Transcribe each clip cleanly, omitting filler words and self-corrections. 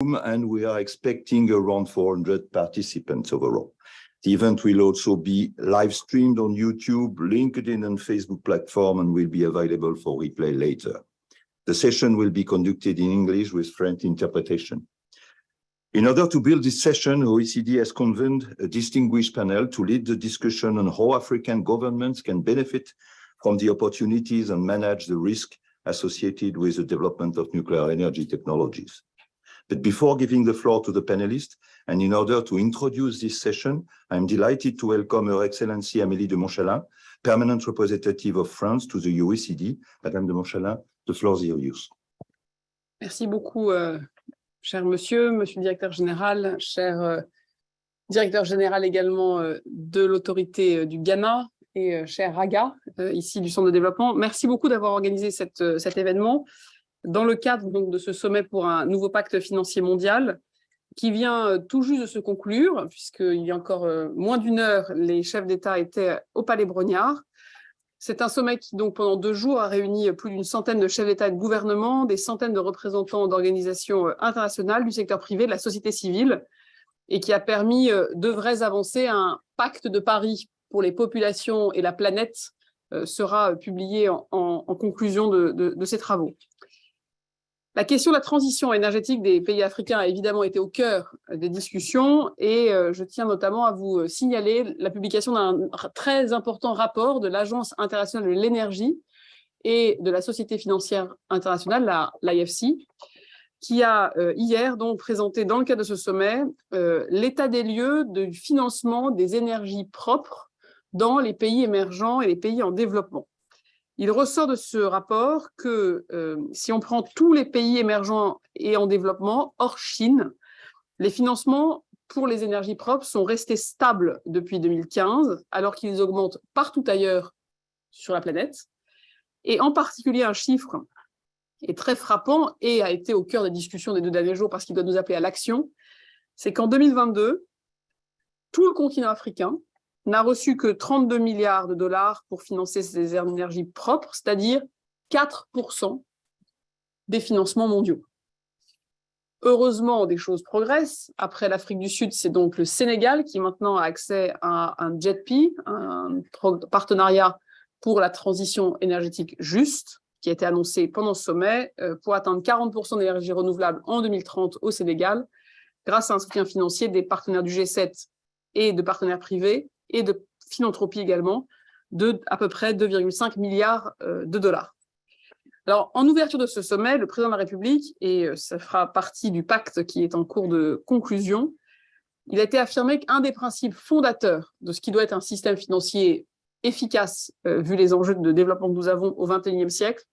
and we are expecting around 400 participants overall. The event will also be live streamed on YouTube, LinkedIn, and Facebook platform, and will be available for replay later. The session will be conducted in English with French interpretation. In order to build this session, OECD has convened a distinguished panel to lead the discussion on how African governments can benefit from the opportunities and manage the risk associated with the development of nuclear energy technologies. But before giving the floor to the panelists, and in order to introduce this session, I'm delighted to welcome Her Excellency Amélie de Montchalin, Permanent Representative of France to the OECD. Madame de Montchalin, the floor is yours. Merci beaucoup, cher monsieur le directeur général, cher directeur général également de l'autorité du Ghana et cher Raga, ici du Centre de développement. Merci beaucoup d'avoir organisé cet événement dans le cadre donc, de ce sommet pour un nouveau pacte financier mondial qui vient tout juste de se conclure, puisqu'il y a encore moins d'une heure, les chefs d'État étaient au Palais Brognard. C'est un sommet qui, donc, pendant 2 jours, a réuni plus d'une centaine de chefs d'État et de gouvernement, des centaines de représentants d'organisations internationales, du secteur privé, de la société civile, et qui a permis de vraies avancées. Un pacte de Paris pour les populations et la planète sera publié en conclusion de ces travaux. La question de la transition énergétique des pays africains a évidemment été au cœur des discussions et je tiens notamment à vous signaler la publication d'un très important rapport de l'Agence internationale de l'énergie et de la Société financière internationale, l'IFC, qui a hier donc présenté dans le cadre de ce sommet l'état des lieux du financement des énergies propres dans les pays émergents et les pays en développement. Il ressort de ce rapport que si on prend tous les pays émergents et en développement, hors Chine, les financements pour les énergies propres sont restés stables depuis 2015, alors qu'ils augmentent partout ailleurs sur la planète. Et en particulier, un chiffre est très frappant et a été au cœur des discussions des 2 derniers jours parce qu'il doit nous appeler à l'action, c'est qu'en 2022, tout le continent africain n'a reçu que 32 milliards de dollars pour financer ces énergies propres, c'est-à-dire 4% des financements mondiaux. Heureusement, des choses progressent. Après l'Afrique du Sud, c'est donc le Sénégal qui maintenant a accès à un 𝐠EPI, un partenariat pour la transition énergétique juste, qui a été annoncé pendant ce sommet pour atteindre 40% d'énergie renouvelable en 2030 au Sénégal, grâce à un soutien financier des partenaires du G7 et de partenaires privés, et de philanthropie également, de à peu près 2,5 milliards de dollars. Alors, en ouverture de ce sommet, le président de la République, et ça fera partie du pacte qui est en cours de conclusion, il a été affirmé qu'un des principes fondateurs de ce qui doit être un système financier efficace, vu les enjeux de développement que nous avons au XXIe siècle,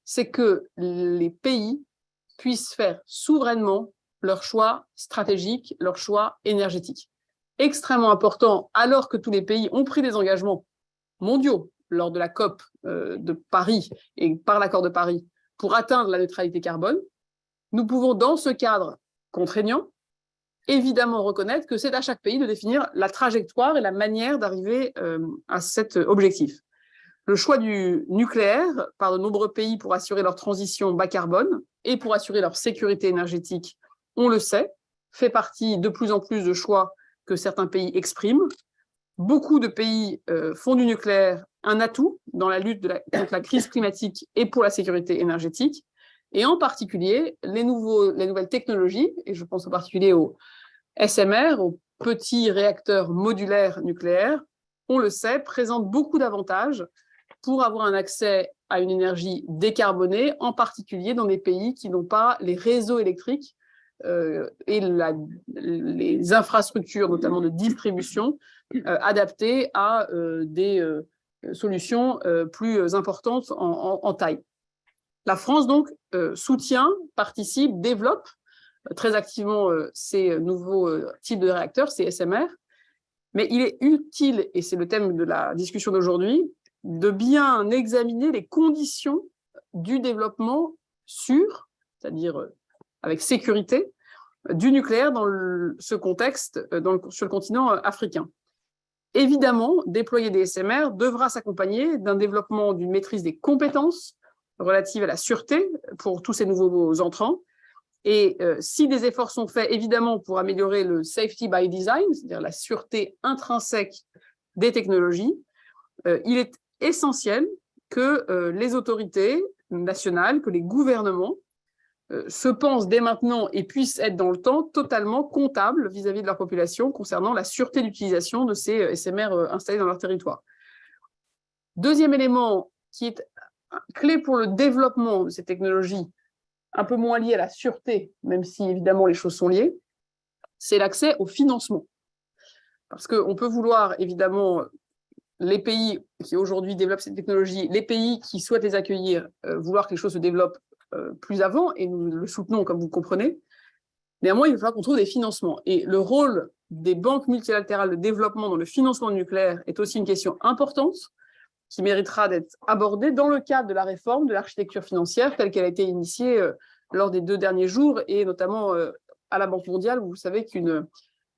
c'est que les pays puissent faire souverainement leurs choix stratégiques, leurs choix énergétiques. Extrêmement important, alors que tous les pays ont pris des engagements mondiaux lors de la COP de Paris et par l'accord de Paris pour atteindre la neutralité carbone, nous pouvons, dans ce cadre contraignant, évidemment reconnaître que c'est à chaque pays de définir la trajectoire et la manière d'arriver à cet objectif. Le choix du nucléaire par de nombreux pays pour assurer leur transition bas carbone et pour assurer leur sécurité énergétique, on le sait, fait partie de plus en plus de choix que certains pays expriment. Beaucoup de pays font du nucléaire un atout dans la lutte contre la crise climatique et pour la sécurité énergétique, et en particulier les nouvelles technologies, et je pense en particulier au SMR, aux petits réacteurs modulaires nucléaires, on le sait, présentent beaucoup d'avantages pour avoir un accès à une énergie décarbonée, en particulier dans des pays qui n'ont pas les réseaux électriques et les infrastructures, notamment de distribution, adaptées à des solutions plus importantes en taille. La France, donc, soutient, participe, développe très activement ces nouveaux types de réacteurs, ces SMR, mais il est utile, et c'est le thème de la discussion d'aujourd'hui, de bien examiner les conditions du développement sûr, c'est-à-dire avec sécurité, du nucléaire dans ce contexte sur le continent africain. Évidemment, déployer des SMR devra s'accompagner d'un développement d'une maîtrise des compétences relatives à la sûreté pour tous ces nouveaux entrants Et si des efforts sont faits, évidemment, pour améliorer le safety by design, c'est-à-dire la sûreté intrinsèque des technologies, il est essentiel que les autorités nationales, que les gouvernements se pensent dès maintenant et puissent être dans le temps totalement comptables vis-à-vis de leur population concernant la sûreté d'utilisation de ces SMR installés dans leur territoire. Deuxième élément qui est clé pour le développement de ces technologies, un peu moins lié à la sûreté, même si évidemment les choses sont liées, c'est l'accès au financement. Parce qu'on peut vouloir évidemment les pays qui aujourd'hui développent ces technologies, les pays qui souhaitent les accueillir, vouloir que les choses se développent plus avant, et nous le soutenons comme vous comprenez. Néanmoins, il va falloir qu'on trouve des financements. Et le rôle des banques multilatérales de développement dans le financement nucléaire est aussi une question importante qui méritera d'être abordée dans le cadre de la réforme de l'architecture financière telle qu'elle a été initiée lors des 2 derniers jours, et notamment à la Banque mondiale, où vous savez qu'une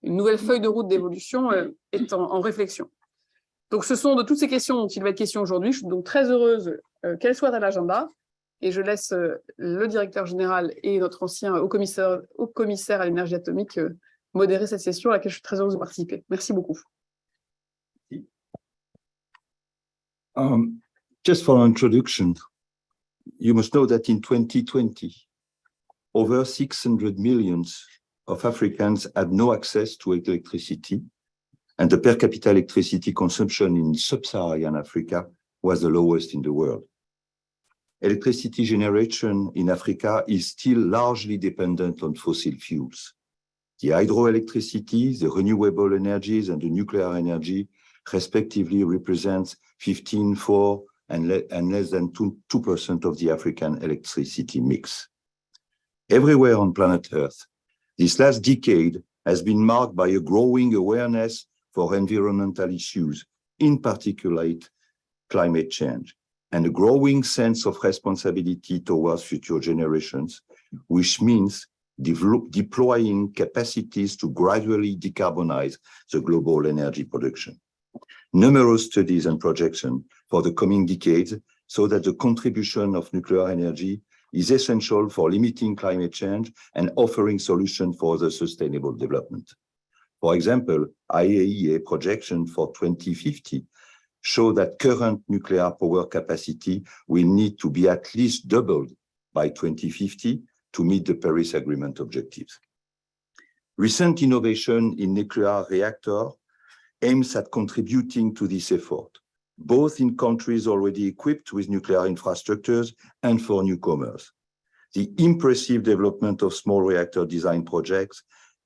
nouvelle feuille de route d'évolution est en réflexion. Donc ce sont de toutes ces questions dont il va être question aujourd'hui. Je suis donc très heureuse qu'elles soient à l'agenda. Et je laisse le directeur général et notre ancien haut-commissaire à l'énergie atomique modérer cette session à laquelle je suis très heureuse de participer. Merci beaucoup. Just for introduction, you must know that in 2020, over 600 million of Africans had no access to electricity, and the per capita electricity consumption in sub-Saharan Africa was the lowest in the world. Electricity generation in Africa is still largely dependent on fossil fuels. The hydroelectricity, the renewable energies, and the nuclear energy respectively represents 15%, 4%, and less than 2% of the African electricity mix. Everywhere on planet Earth, this last decade has been marked by a growing awareness for environmental issues, in particular climate change, and a growing sense of responsibility towards future generations, which means deploying capacities to gradually decarbonize the global energy production. Numerous studies and projections for the coming decades show that the contribution of nuclear energy is essential for limiting climate change and offering solutions for the sustainable development. For example, IAEA projection for 2050 show that current nuclear power capacity will need to be at least doubled by 2050 to meet the Paris Agreement objectives. Recent innovation in nuclear reactor aims at contributing to this effort, both in countries already equipped with nuclear infrastructures and for newcomers. The impressive development of small reactor design projects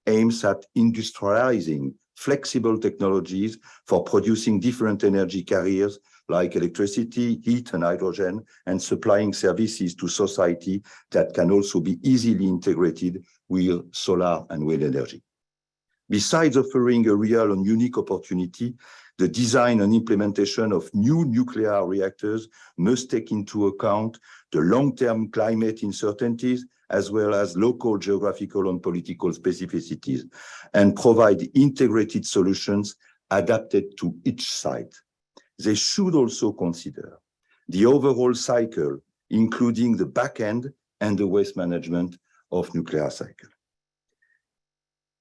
aims at industrializing flexible technologies for producing different energy carriers like electricity, heat, and hydrogen, and supplying services to society that can also be easily integrated with solar and wind energy. Besides offering a real and unique opportunity, the design and implementation of new nuclear reactors must take into account the long-term climate uncertainties, as well as local geographical and political specificities, and provide integrated solutions adapted to each site. They should also consider the overall cycle, including the back end and the waste management of nuclear cycle.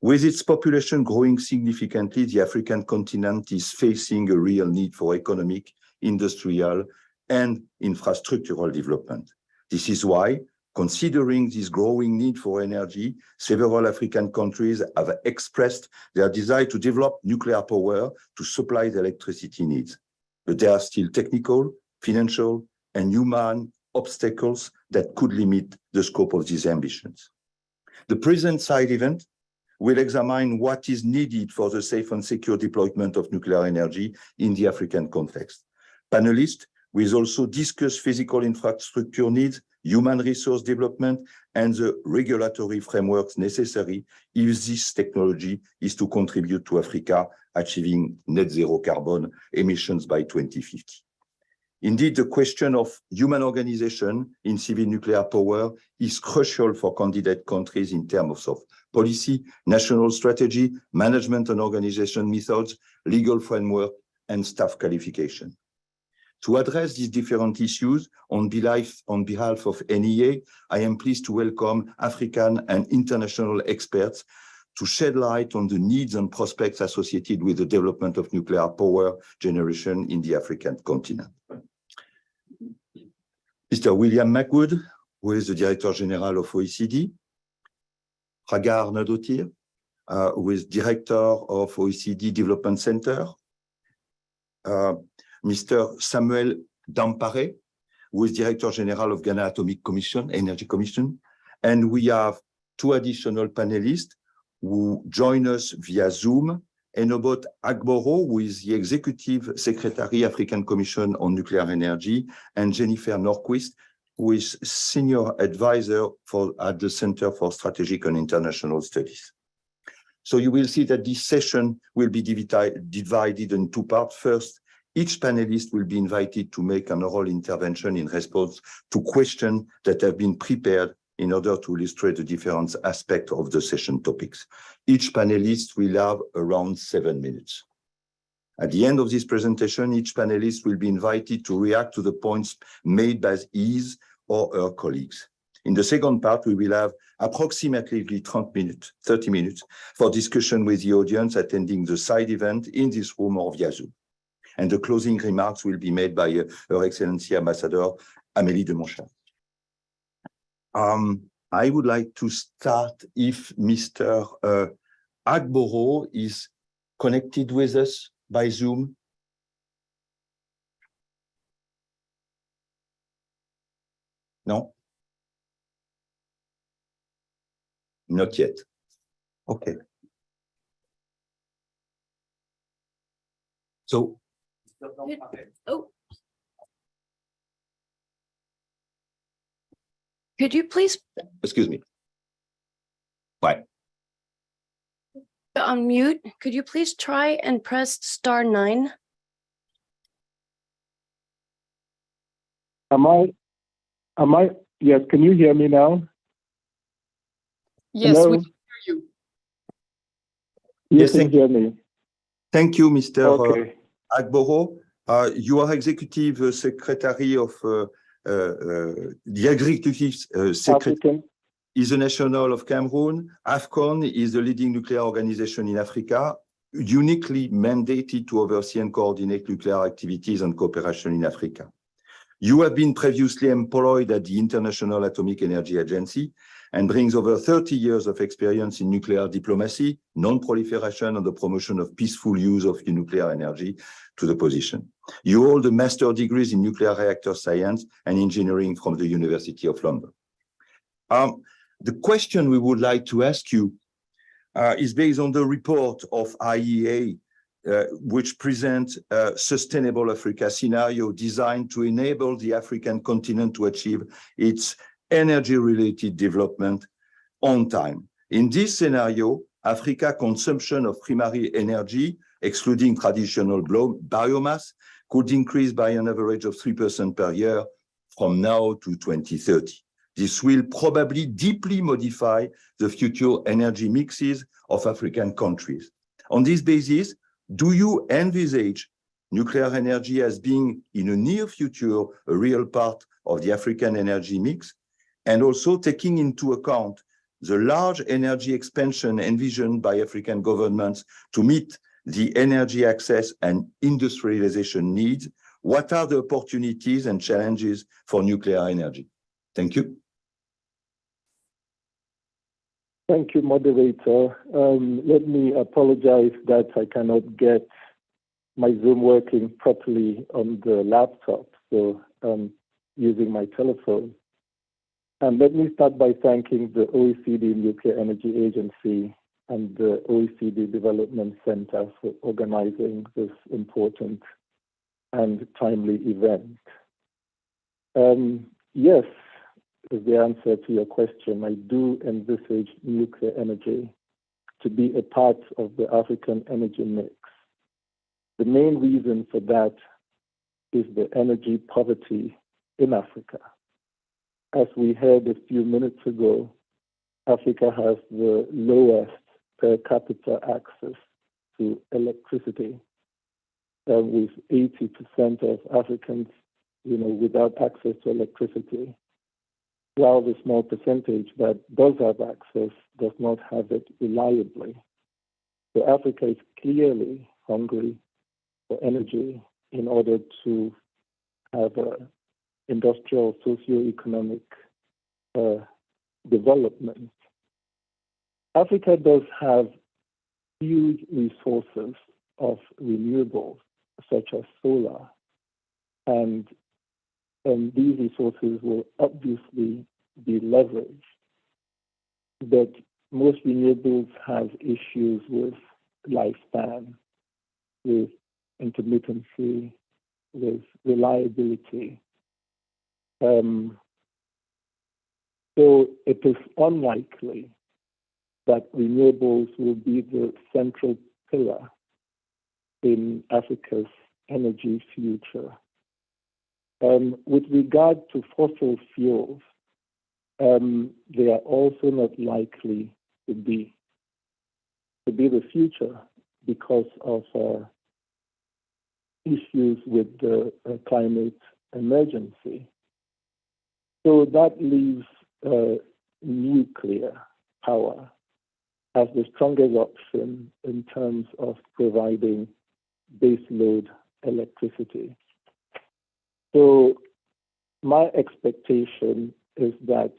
With its population growing significantly, the African continent is facing a real need for economic, industrial, and infrastructural development. This is why, considering this growing need for energy, several African countries have expressed their desire to develop nuclear power to supply the electricity needs. But there are still technical, financial, and human obstacles that could limit the scope of these ambitions. The present side event will examine what is needed for the safe and secure deployment of nuclear energy in the African context. Panelists will also discuss physical infrastructure needs, human resource development, and the regulatory frameworks necessary if this technology is to contribute to Africa achieving net zero carbon emissions by 2050. Indeed, the question of human organization in civil nuclear power is crucial for candidate countries in terms of policy, national strategy, management and organization methods, legal framework, and staff qualification. To address these different issues on behalf of NEA, I am pleased to welcome African and international experts to shed light on the needs and prospects associated with the development of nuclear power generation in the African continent. Mr. William McWood, who is the Director General of OECD, Raga Arnaudottir, who is Director of OECD Development Centre, Mr. Samuel Dampare, who is Director General of Ghana Atomic Commission, Energy Commission, and we have two additional panelists who join us via Zoom, Enobot Agboro, who is the Executive Secretary, African Commission on Nuclear Energy, and Jennifer Norquist, who is Senior Advisor at the Center for Strategic and International Studies. So you will see that this session will be divided in two parts. First, each panelist will be invited to make an oral intervention in response to questions that have been prepared in order to illustrate the different aspects of the session topics. Each panelist will have around 7 minutes. At the end of this presentation, each panelist will be invited to react to the points made by his or her colleagues. In the second part, we will have approximately 30 minutes for discussion with the audience attending the side event in this room or via Zoom. And the closing remarks will be made by Her Excellency Ambassador Amélie de Montchalin. I would like to start if Mr. Agboro is connected with us by Zoom. No? Not yet. Okay. So, oh. Could you please excuse me. Why? unmute? Could you please try and press *9? Am I, yes, can you hear me now? Yes, Hello? we can hear you. Yes, You can hear me. Thank you, Mr. Okay. Agboro. You are Executive Secretary of the Executive Secretary African. is the National of Cameroon. AFCON is the leading nuclear organization in Africa, uniquely mandated to oversee and coordinate nuclear activities and cooperation in Africa. You have been previously employed at the International Atomic Energy Agency and brings over 30 years of experience in nuclear diplomacy, non-proliferation, and the promotion of peaceful use of nuclear energy to the position. You hold a master's degrees in nuclear reactor science and engineering from the University of London. The question we would like to ask you is based on the report of IEA, which presents a sustainable Africa scenario designed to enable the African continent to achieve its energy-related development on time. In this scenario, Africa consumption of primary energy, excluding traditional biomass, could increase by an average of 3% per year from now to 2030. This will probably deeply modify the future energy mixes of African countries. On this basis, do you envisage nuclear energy as being, in a near future, a real part of the African energy mix? And also taking into account the large energy expansion envisioned by African governments to meet the energy access and industrialization needs, what are the opportunities and challenges for nuclear energy? Thank you. Thank you, moderator. Let me apologize that I cannot get my Zoom working properly on the laptop, so I'm using my telephone. And let me start by thanking the OECD Nuclear Energy Agency and the OECD Development Centre for organizing this important and timely event. Yes, is the answer to your question. I do envisage nuclear energy to be a part of the African energy mix. The main reason for that is the energy poverty in Africa. As we heard a few minutes ago, Africa has the lowest per capita access to electricity. with 80% of Africans, without access to electricity, while the small percentage that does have access does not have it reliably. So Africa is clearly hungry for energy in order to have an industrial, socio-economic development. Africa does have huge resources of renewables, such as solar, and these resources will obviously be leveraged. But most renewables have issues with lifespan, with intermittency, with reliability. So it is unlikely that renewables will be the central pillar in Africa's energy future. With regard to fossil fuels, they are also not likely to be the future because of issues with the climate emergency. So that leaves nuclear power as the strongest option in terms of providing baseload electricity. So my expectation is that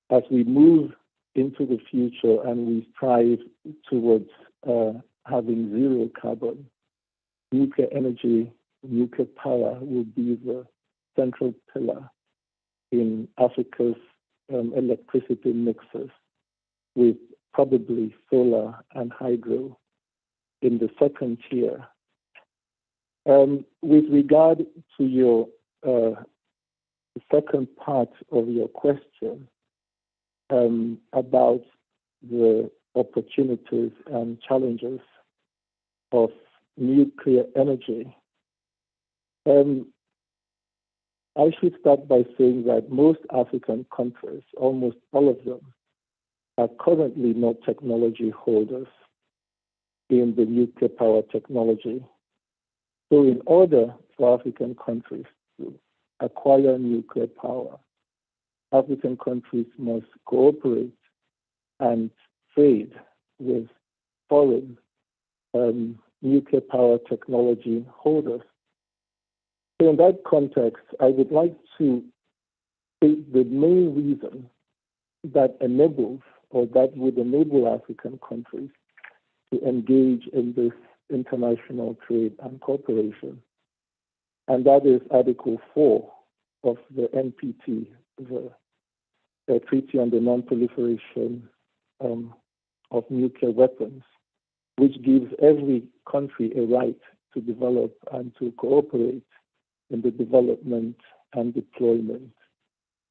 as we move into the future and we strive towards having zero carbon, nuclear energy, nuclear power will be the central pillar in Africa's electricity mixes, with probably solar and hydro in the second tier. With regard to your second part of your question about the opportunities and challenges of nuclear energy, I should start by saying that most African countries, almost all of them, are currently not technology holders in the nuclear power technology. So in order for African countries to acquire nuclear power, African countries must cooperate and trade with foreign nuclear power technology holders. So in that context, I would like to state the main reason that enables or that would enable African countries to engage in this international trade and cooperation. And that is Article 4 of the NPT, the Treaty on the Non-Proliferation of Nuclear Weapons, which gives every country a right to develop and to cooperate in the development and deployment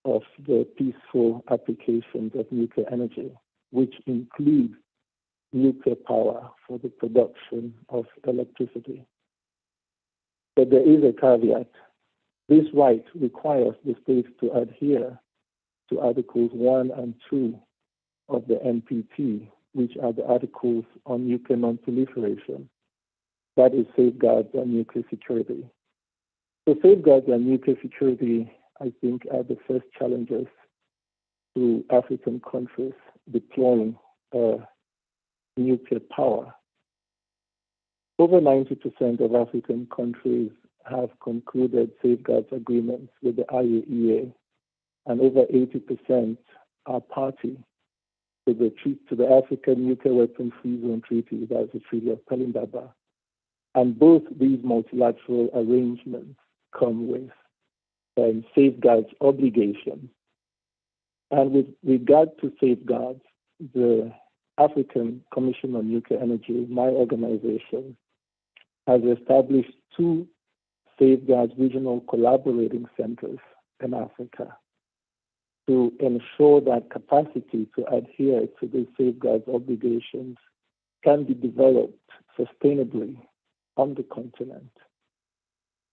of the peaceful applications of nuclear energy, which include nuclear power for the production of electricity. But there is a caveat. This right requires the states to adhere to Articles 1 and 2 of the NPT, which are the articles on nuclear non-proliferation. That is safeguards and nuclear security. So safeguards and nuclear security, I think, are the first challenges to African countries deploying nuclear power. Over 90% of African countries have concluded safeguards agreements with the IAEA, and over 80% are party to the African Nuclear Weapons Free Zone Treaty, that's the Treaty of Pelindaba. And both these multilateral arrangements come with safeguards obligations. And with regard to safeguards, the African Commission on Nuclear Energy, my organization, has established 2 safeguards regional collaborating centers in Africa to ensure that capacity to adhere to these safeguards obligations can be developed sustainably on the continent.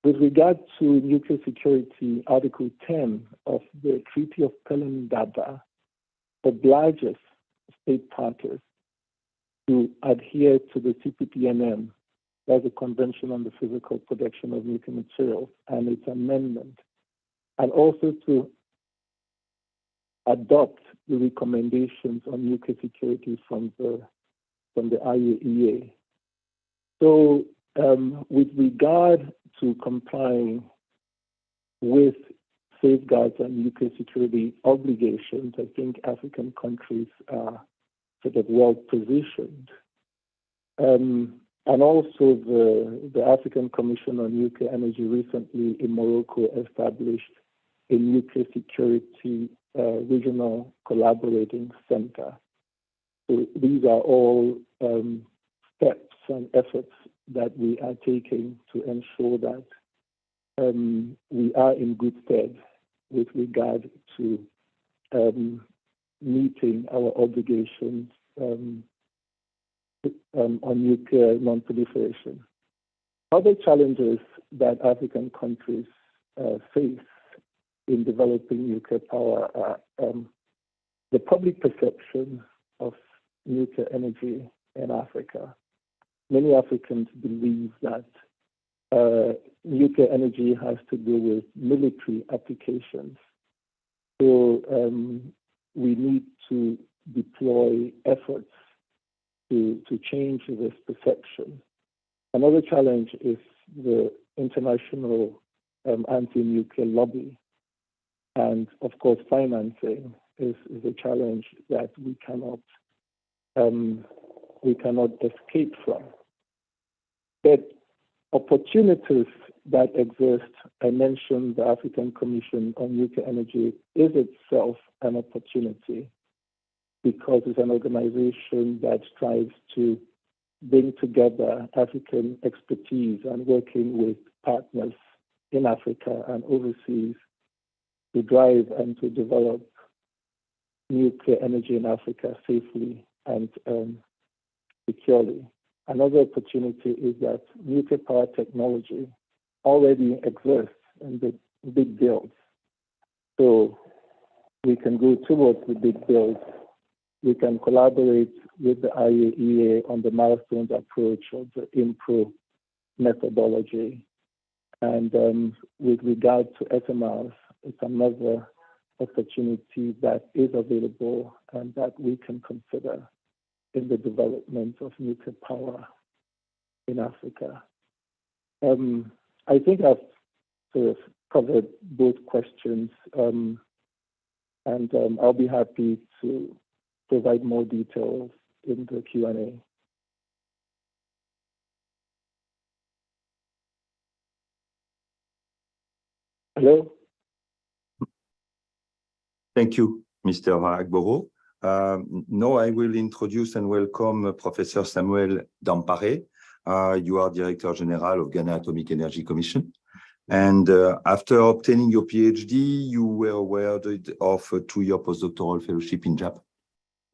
With regard to nuclear security, Article 10 of the Treaty of Pelindaba obliges state parties to adhere to the CPPNM That's the Convention on the Physical Protection of Nuclear Materials and its amendment, and also to adopt the recommendations on nuclear security from the IAEA. So with regard to complying with safeguards and nuclear security obligations, I think African countries are sort of well positioned. And also the African Commission on Nuclear Energy recently in Morocco established a nuclear security regional collaborating center. So these are all steps and efforts that we are taking to ensure that we are in good stead with regard to meeting our obligations on nuclear non-proliferation. Other challenges that African countries face in developing nuclear power are the public perception of nuclear energy in Africa. Many Africans believe that nuclear energy has to do with military applications. So we need to deploy efforts to change this perception. Another challenge is the international anti-nuclear lobby. And of course, financing is a challenge that we cannot escape from. But opportunities that exist, I mentioned the African Commission on Nuclear Energy is itself an opportunity because it's an organization that strives to bring together African expertise and working with partners in Africa and overseas to drive and to develop nuclear energy in Africa safely and securely. Another opportunity is that nuclear power technology already exists in the big builds. So we can go towards the big builds. We can collaborate with the IAEA on the milestones approach of the IMPRO methodology. And with regard to SMRs, it's another opportunity that is available and that we can consider in the development of nuclear power in Africa. I think I've sort of covered both questions, and I'll be happy to provide more details in the Q&A. Hello? Thank you, Mr. 𝐷. Now I will introduce and welcome Professor Samuel Dampare. You are Director General of Ghana Atomic Energy Commission. And after obtaining your PhD, you were awarded of a 2-year postdoctoral fellowship in Japan,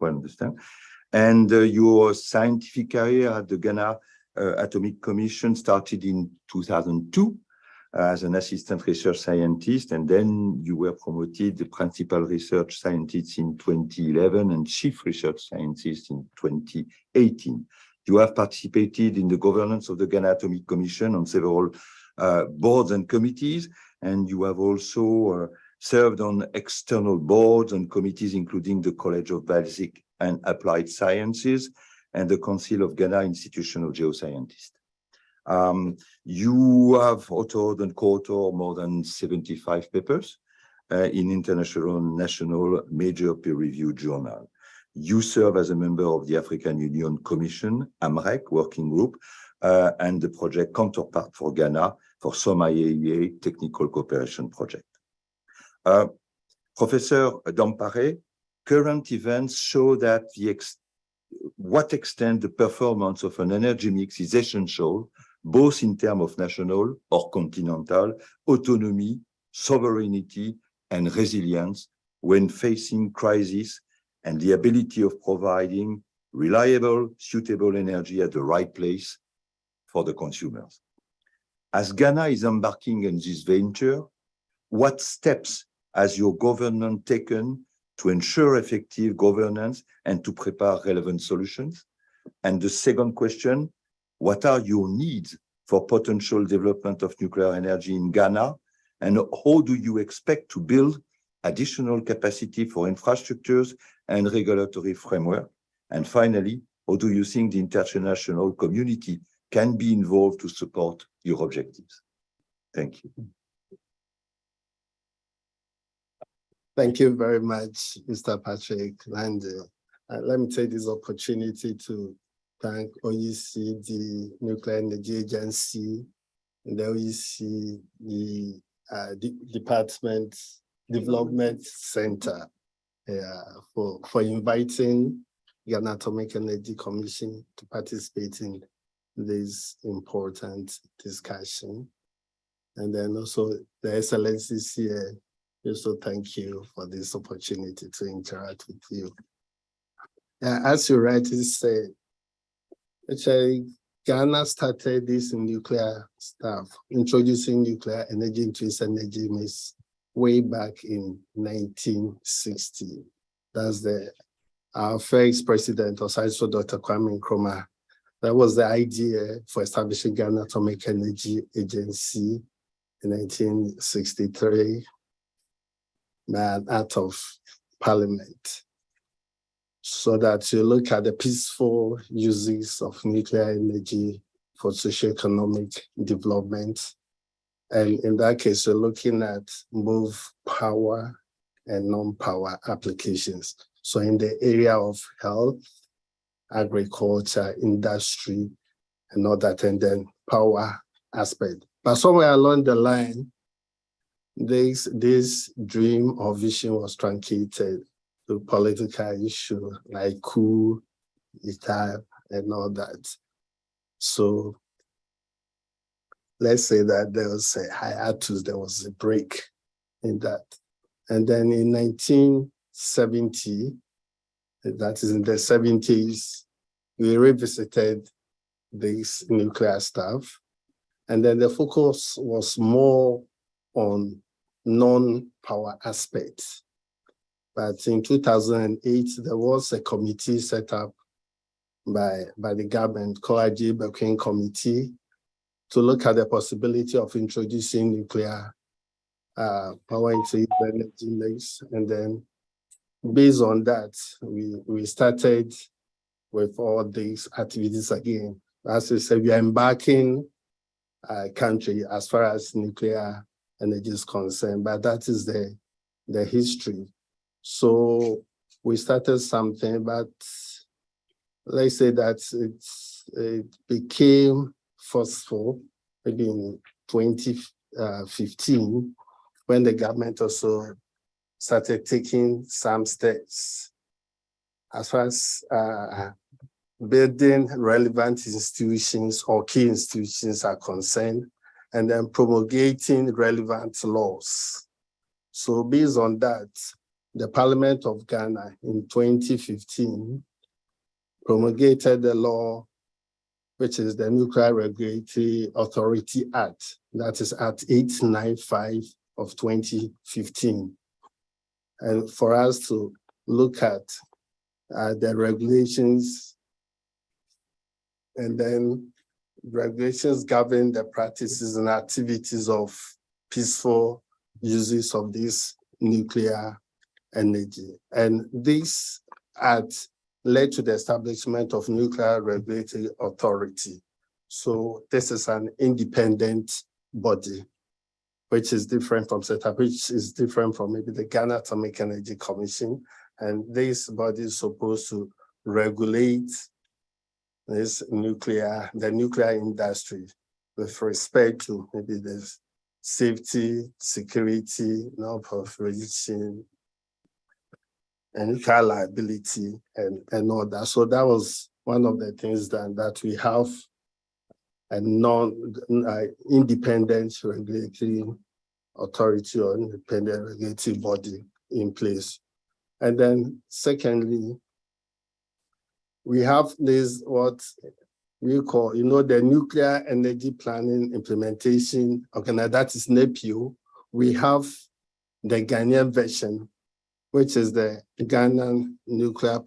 I understand. And your scientific career at the Ghana Atomic Commission started in 2002 as an assistant research scientist, and then you were promoted the principal research scientist in 2011 and chief research scientist in 2018. You have participated in the governance of the Ghana Atomic Commission on several boards and committees, and you have also served on external boards and committees, including the College of Basic and Applied Sciences and the Council of Ghana Institution of Geoscientists. You have authored and co-authored more than 75 papers in international and national major peer-reviewed journals. You serve as a member of the African Union Commission, AMREC working group, and the project counterpart for Ghana for some IAEA technical cooperation project. Professor Dampare, current events show that what extent the performance of an energy mix is essential, both in terms of national or continental autonomy, sovereignty, and resilience when facing crisis, and the ability of providing reliable, suitable energy at the right place for the consumers. As Ghana is embarking in this venture, what steps has your government taken to ensure effective governance and to prepare relevant solutions? And the second question, What are your needs for potential development of nuclear energy in Ghana? And how do you expect to build additional capacity for infrastructures and regulatory framework? And finally, how do you think the international community can be involved to support your objectives? Thank you. Thank you very much, Mr. Patrick Lande. Let me take this opportunity to thank OECD, Nuclear Energy Agency, and the OECD Development Centre for inviting Ghana Atomic Energy Commission to participate in this important discussion. And then also the Excellencies here, also thank you for this opportunity to interact with you. As you rightly said, actually, Ghana started this nuclear stuff, introducing nuclear energy into its energy mix way back in 1960. That's our first president, also Dr. Kwame Nkrumah. That was the idea for establishing Ghana Atomic Energy Agency in 1963, by an act of parliament, so that you look at the peaceful uses of nuclear energy for socio-economic development. And in that case, you're looking at both power and non-power applications. So in the area of health, agriculture, industry, and all that, and then power aspect. But somewhere along the line, this dream or vision was truncated to political issue like coup, etat, and all that. So let's say that there was a hiatus, there was a break in that. And then in 1970, that is in the 70s, we revisited this nuclear stuff. And then the focus was more on non-power aspects. But in 2008, there was a committee set up by the government called 𝐻𝐸𝐵𝐿𝐻 Committee to look at the possibility of introducing nuclear power into its energy mix. And then based on that, we started with all these activities again. As we said, we are embarking country as far as nuclear energy is concerned, but that is the history. So we started something, but let's say that it became forceful maybe in 2015 when the government also started taking some steps as far as building relevant institutions or key institutions are concerned, and then promulgating relevant laws. So based on that, the Parliament of Ghana in 2015 promulgated the law, which is the Nuclear Regulatory Authority Act, that is Act 895 of 2015. And for us to look at the regulations, and then regulations govern the practices and activities of peaceful uses of this nuclear energy. And this act led to the establishment of Nuclear Regulatory Authority. So this is an independent body, which is different from setup, which is different from maybe the Ghana Atomic Energy Commission. And this body is supposed to regulate the nuclear industry with respect to maybe the safety, security, non-proliferation, and nuclear liability and all that. So that was one of the things that we have a independent regulatory authority or independent regulatory body in place. And then secondly, we have this, what we call, the Nuclear Energy Planning Implementation Organization, that is NEPIO. We have the Ghanaian version, which is the Ghana Nuclear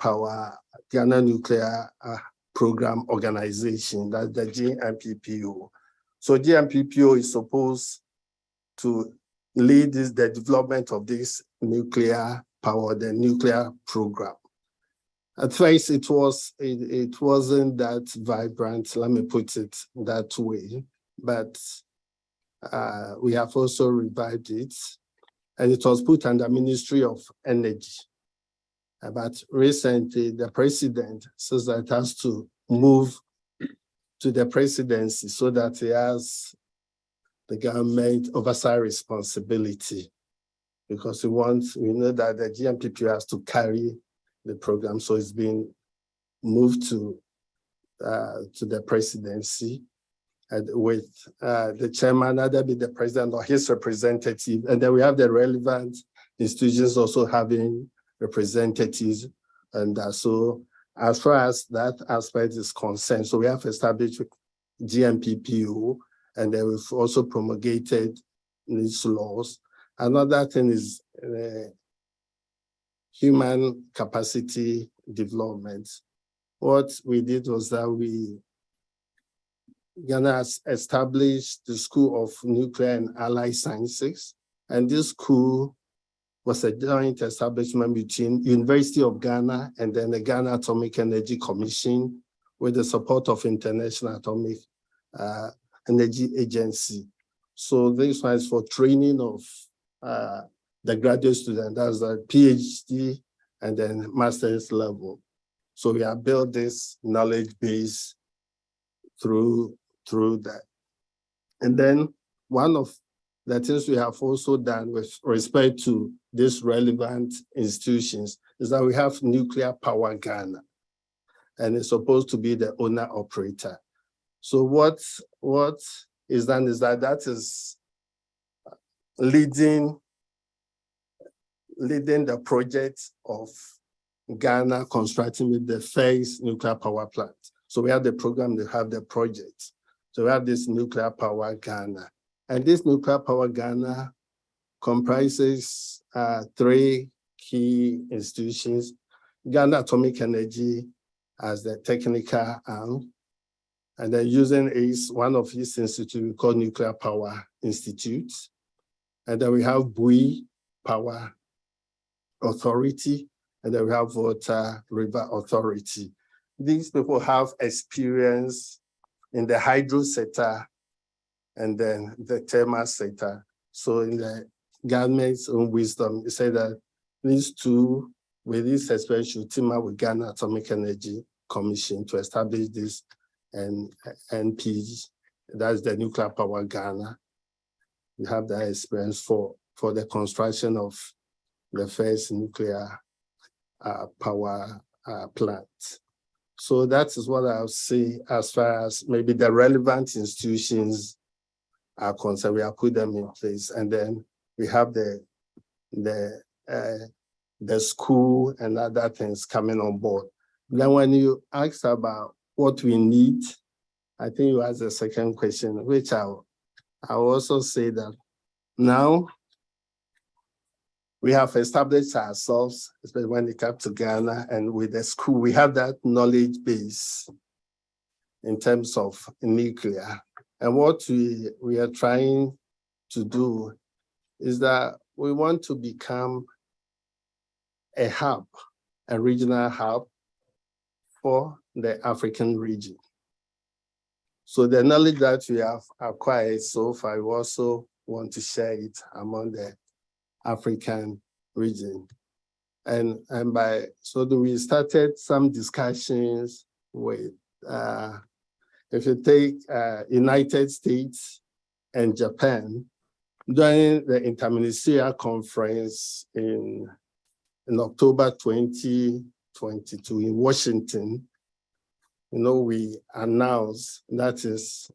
program organization, that's the GMPPO. So GMPPO is supposed to lead the development of this nuclear power, the nuclear program. At first, it wasn't that vibrant, let me put it that way, but we have also revived it, and it was put under Ministry of Energy. But recently, the president says that it has to move to the presidency so that he has the government oversight responsibility, because we know that the GMPP has to carry the program, so it's been moved to the presidency, and with the chairman, either be the president or his representative, and then we have the relevant institutions also having representatives, and so as far as that aspect is concerned, so we have established GMPPO, and then we've also promulgated these laws. Another thing is human capacity development. What we did was that Ghana established the School of Nuclear and Allied Sciences, and this school was a joint establishment between University of Ghana and then the Ghana Atomic Energy Commission with the support of International Atomic Energy Agency. So this one is for training of the graduate student, that's the PhD and then master's level. So we have built this knowledge base through that. And then one of the things we have also done with respect to these relevant institutions is that we have Nuclear Power Ghana, and it's supposed to be the owner operator. So what is done is that is leading the project of Ghana constructing with the first nuclear power plant. So we have the program, they have the project. So we have this Nuclear Power Ghana. And this Nuclear Power Ghana comprises 3 key institutions: Ghana Atomic Energy as the technical arm, and then using one of his institutes called Nuclear Power Institute. And then we have Bui Power Authority, and then we have Water River Authority. These people have experience in the hydro sector and then the thermal sector. So in the government's own wisdom, it said that these two, with this experience, should team up with Ghana Atomic Energy Commission to establish this NP, that's the Nuclear Power Ghana. We have that experience for the construction of the first nuclear power plant. So that is what I'll say as far as maybe the relevant institutions are concerned. We have put them in place, and then we have the school and other things coming on board. Then when you ask about what we need, I think you asked the second question, which I'll also say that now we have established ourselves, especially when it comes to Ghana, and with the school, we have that knowledge base in terms of nuclear. And what we are trying to do is that we want to become a hub, a regional hub for the African region. So the knowledge that we have acquired so far, we also want to share it among the African region. And so we started some discussions with, if you take United States and Japan, during the Interministerial Conference in October 2022 in Washington, we announced, that is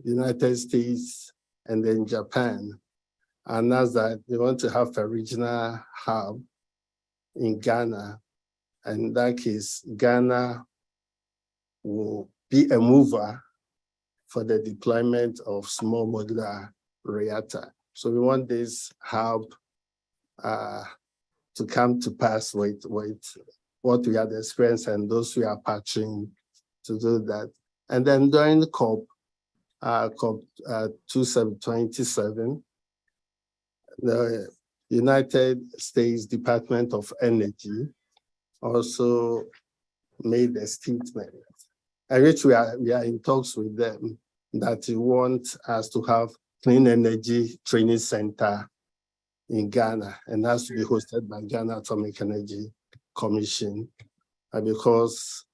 United States and then Japan, announced that they want to have a regional hub in Ghana. And in that case, Ghana will be a mover for the deployment of small modular reactor. So we want this hub to come to pass with what we have experienced and those we are partnering to do that. And then during the COP27, the United States Department of Energy also made a statement, in which we are in talks with them, that they want us to have clean energy training center in Ghana, and that's to be hosted by Ghana Atomic Energy Commission, because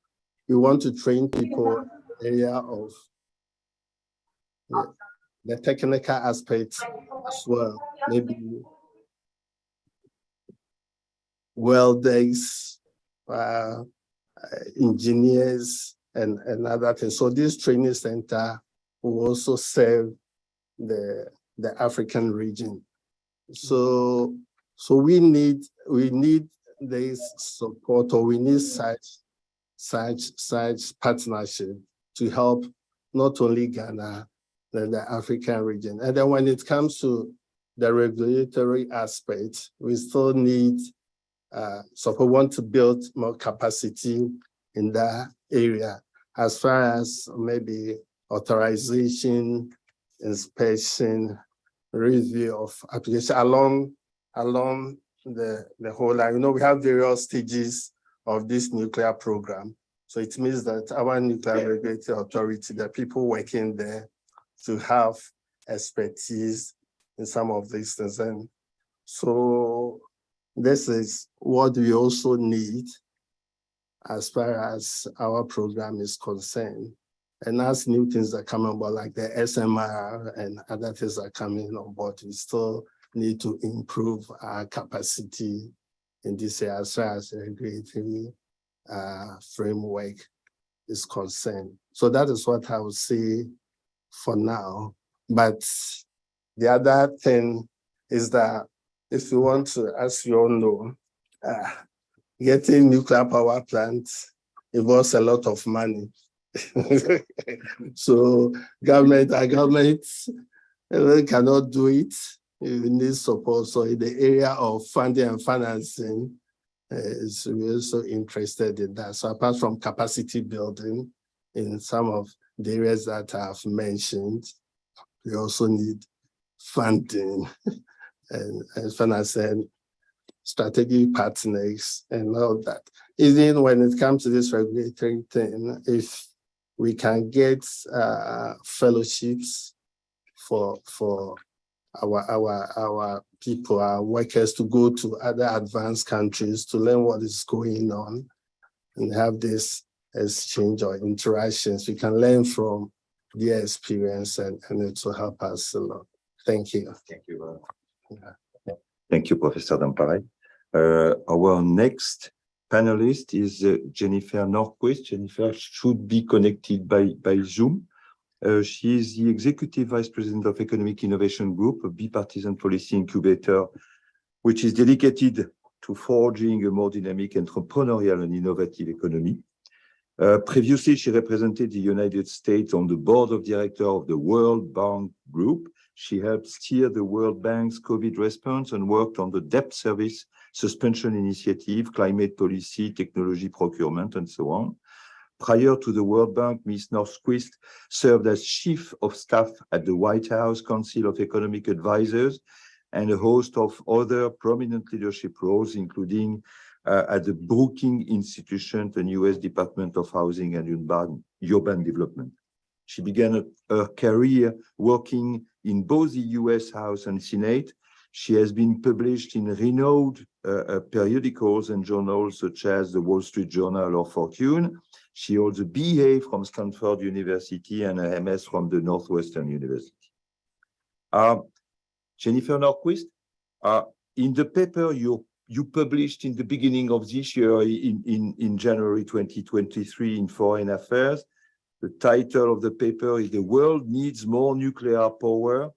we want to train people in the area of the technical aspects as well, maybe welders, engineers, and other things. So this training center will also serve the African region. So we need this support, or we need such partnership to help not only Ghana, but the African region. And then when it comes to the regulatory aspect, we still need so we want to build more capacity in that area, as far as maybe authorization, inspection, review of application along the whole line. You know, we have various stages of this nuclear program. So it means that our nuclear regulatory authority, the people working there, to have expertise in some of these things. And so this is what we also need as far as our program is concerned. And as new things are coming about, like the SMR and other things are coming on board, we still need to improve our capacity in this area as far as the regulatory framework is concerned. So that is what I would say for now. But the other thing is that if you want to, as you all know, getting nuclear power plants involves a lot of money. So our government cannot do it. You need support. So in the area of funding and financing, we're also interested in that. So apart from capacity building in some of the areas that I've mentioned, we also need funding and financing, strategic partners, and all that. Even when it comes to this regulatory thing, if we can get fellowships for our people, our workers, to go to other advanced countries to learn what is going on and have this exchange or interactions, we can learn from their experience, and it will help us a lot. Thank you. Thank you very much. Thank you, Professor Dampare. Our next panelist is Jennifer Norquist. Jennifer should be connected by Zoom. She is the Executive Vice President of Economic Innovation Group, a bipartisan policy incubator, which is dedicated to forging a more dynamic, entrepreneurial, and innovative economy. Previously, she represented the United States on the board of directors of the World Bank Group. She helped steer the World Bank's COVID response and worked on the debt service suspension initiative, climate policy, technology procurement, and so on. Prior to the World Bank, Ms. Norquist served as Chief of Staff at the White House Council of Economic Advisors and a host of other prominent leadership roles, including at the Brookings Institution and U.S. Department of Housing and Urban Development. She began her career working in both the U.S. House and Senate. She has been published in renowned periodicals and journals such as the Wall Street Journal or Fortune. She holds a BA from Stanford University and a MS from the Northwestern University. Jennifer Norquist, in the paper you published in the beginning of this year, in January 2023 in Foreign Affairs, the title of the paper is "The World Needs More Nuclear Power."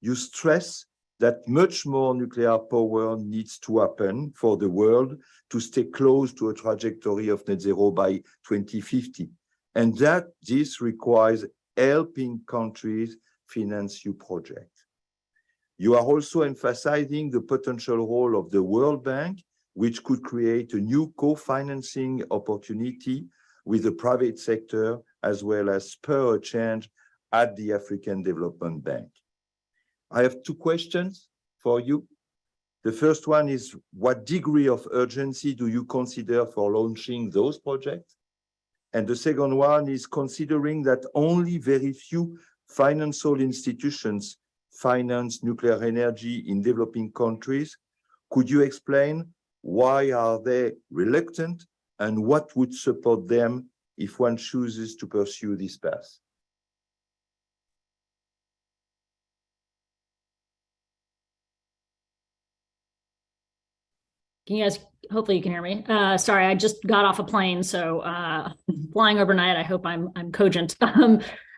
You stress that much more nuclear power needs to happen for the world to stay close to a trajectory of net zero by 2050, and that this requires helping countries finance new projects. You are also emphasizing the potential role of the World Bank, which could create a new co-financing opportunity with the private sector, as well as spur a change at the African Development Bank. I have two questions for you. The first one is, what degree of urgency do you consider for launching those projects? And the second one is, considering that only very few financial institutions finance nuclear energy in developing countries, could you explain why are they reluctant and what would support them if one chooses to pursue this path? Can you guys, hopefully you can hear me. Sorry, I just got off a plane, so flying overnight, I hope I'm cogent. Yeah,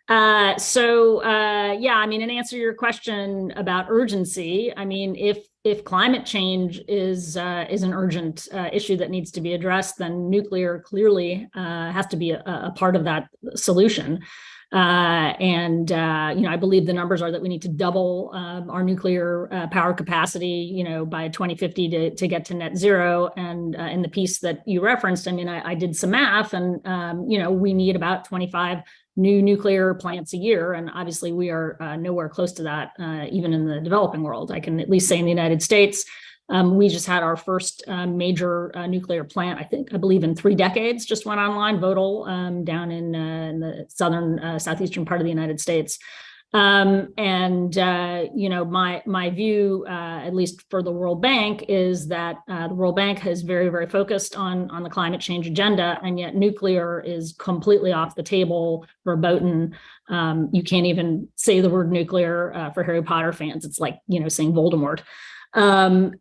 I mean, in answer to your question about urgency, I mean, if climate change is an urgent issue that needs to be addressed, then nuclear clearly has to be a part of that solution. You know, I believe the numbers are that we need to double our nuclear power capacity, you know, by 2050 to get to net zero. And in the piece that you referenced, I mean, I did some math, and you know, we need about 25 new nuclear plants a year, and obviously we are nowhere close to that, even in the developing world. I can at least say in the United States, we just had our first major nuclear plant, I believe in 3 decades, just went online, Vogtle, down in the southern, southeastern part of the United States. You know, my view, at least for the World Bank, is that the World Bank is very, very focused on the climate change agenda, and yet nuclear is completely off the table, verboten. You can't even say the word nuclear for Harry Potter fans. It's like, you know, saying Voldemort.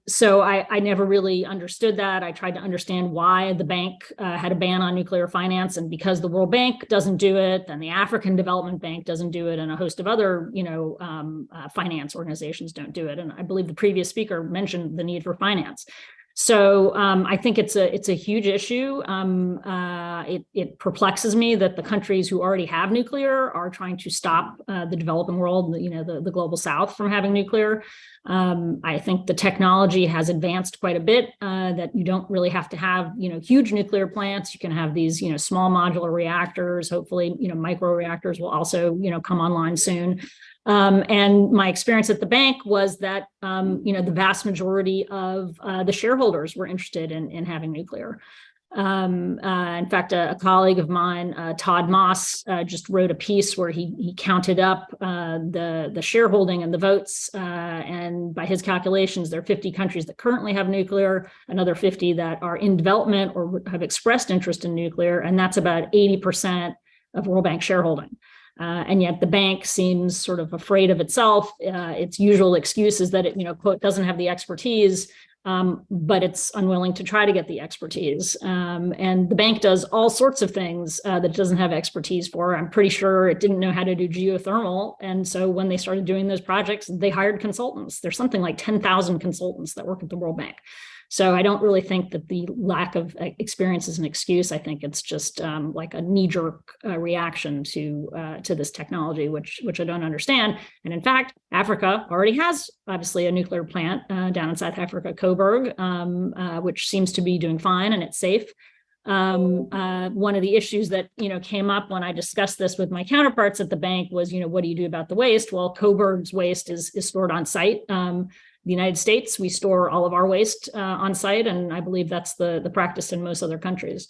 So I never really understood that. I tried to understand why the bank had a ban on nuclear finance, and because the World Bank doesn't do it, then the African Development Bank doesn't do it, and a host of other, you know, finance organizations don't do it. And I believe the previous speaker mentioned the need for finance. So I think it's a huge issue. It perplexes me that the countries who already have nuclear are trying to stop the developing world, you know, the global South, from having nuclear. I think the technology has advanced quite a bit, that you don't really have to have, you know, huge nuclear plants. You can have these, you know, small modular reactors. Hopefully, you know, micro reactors will also, you know, come online soon. And my experience at the bank was that, you know, the vast majority of the shareholders were interested in having nuclear. In fact, a colleague of mine, Todd Moss, just wrote a piece where he counted up the shareholding and the votes. And by his calculations, there are 50 countries that currently have nuclear, another 50 that are in development or have expressed interest in nuclear. And that's about 80% of World Bank shareholding. And yet the bank seems sort of afraid of itself. Its usual excuse is that it, you know, quote, doesn't have the expertise, but it's unwilling to try to get the expertise. And the bank does all sorts of things that it doesn't have expertise for. I'm pretty sure it didn't know how to do geothermal. And so when they started doing those projects, they hired consultants. There's something like 10,000 consultants that work at the World Bank. So I don't really think that the lack of experience is an excuse. I think it's just like a knee-jerk reaction to this technology, which I don't understand. And in fact, Africa already has obviously a nuclear plant down in South Africa, Coburg, which seems to be doing fine and it's safe. One of the issues that, you know, came up when I discussed this with my counterparts at the bank was, you know, what do you do about the waste? Well, Coburg's waste is stored on site. The United States, we store all of our waste on site, and I believe that's the practice in most other countries.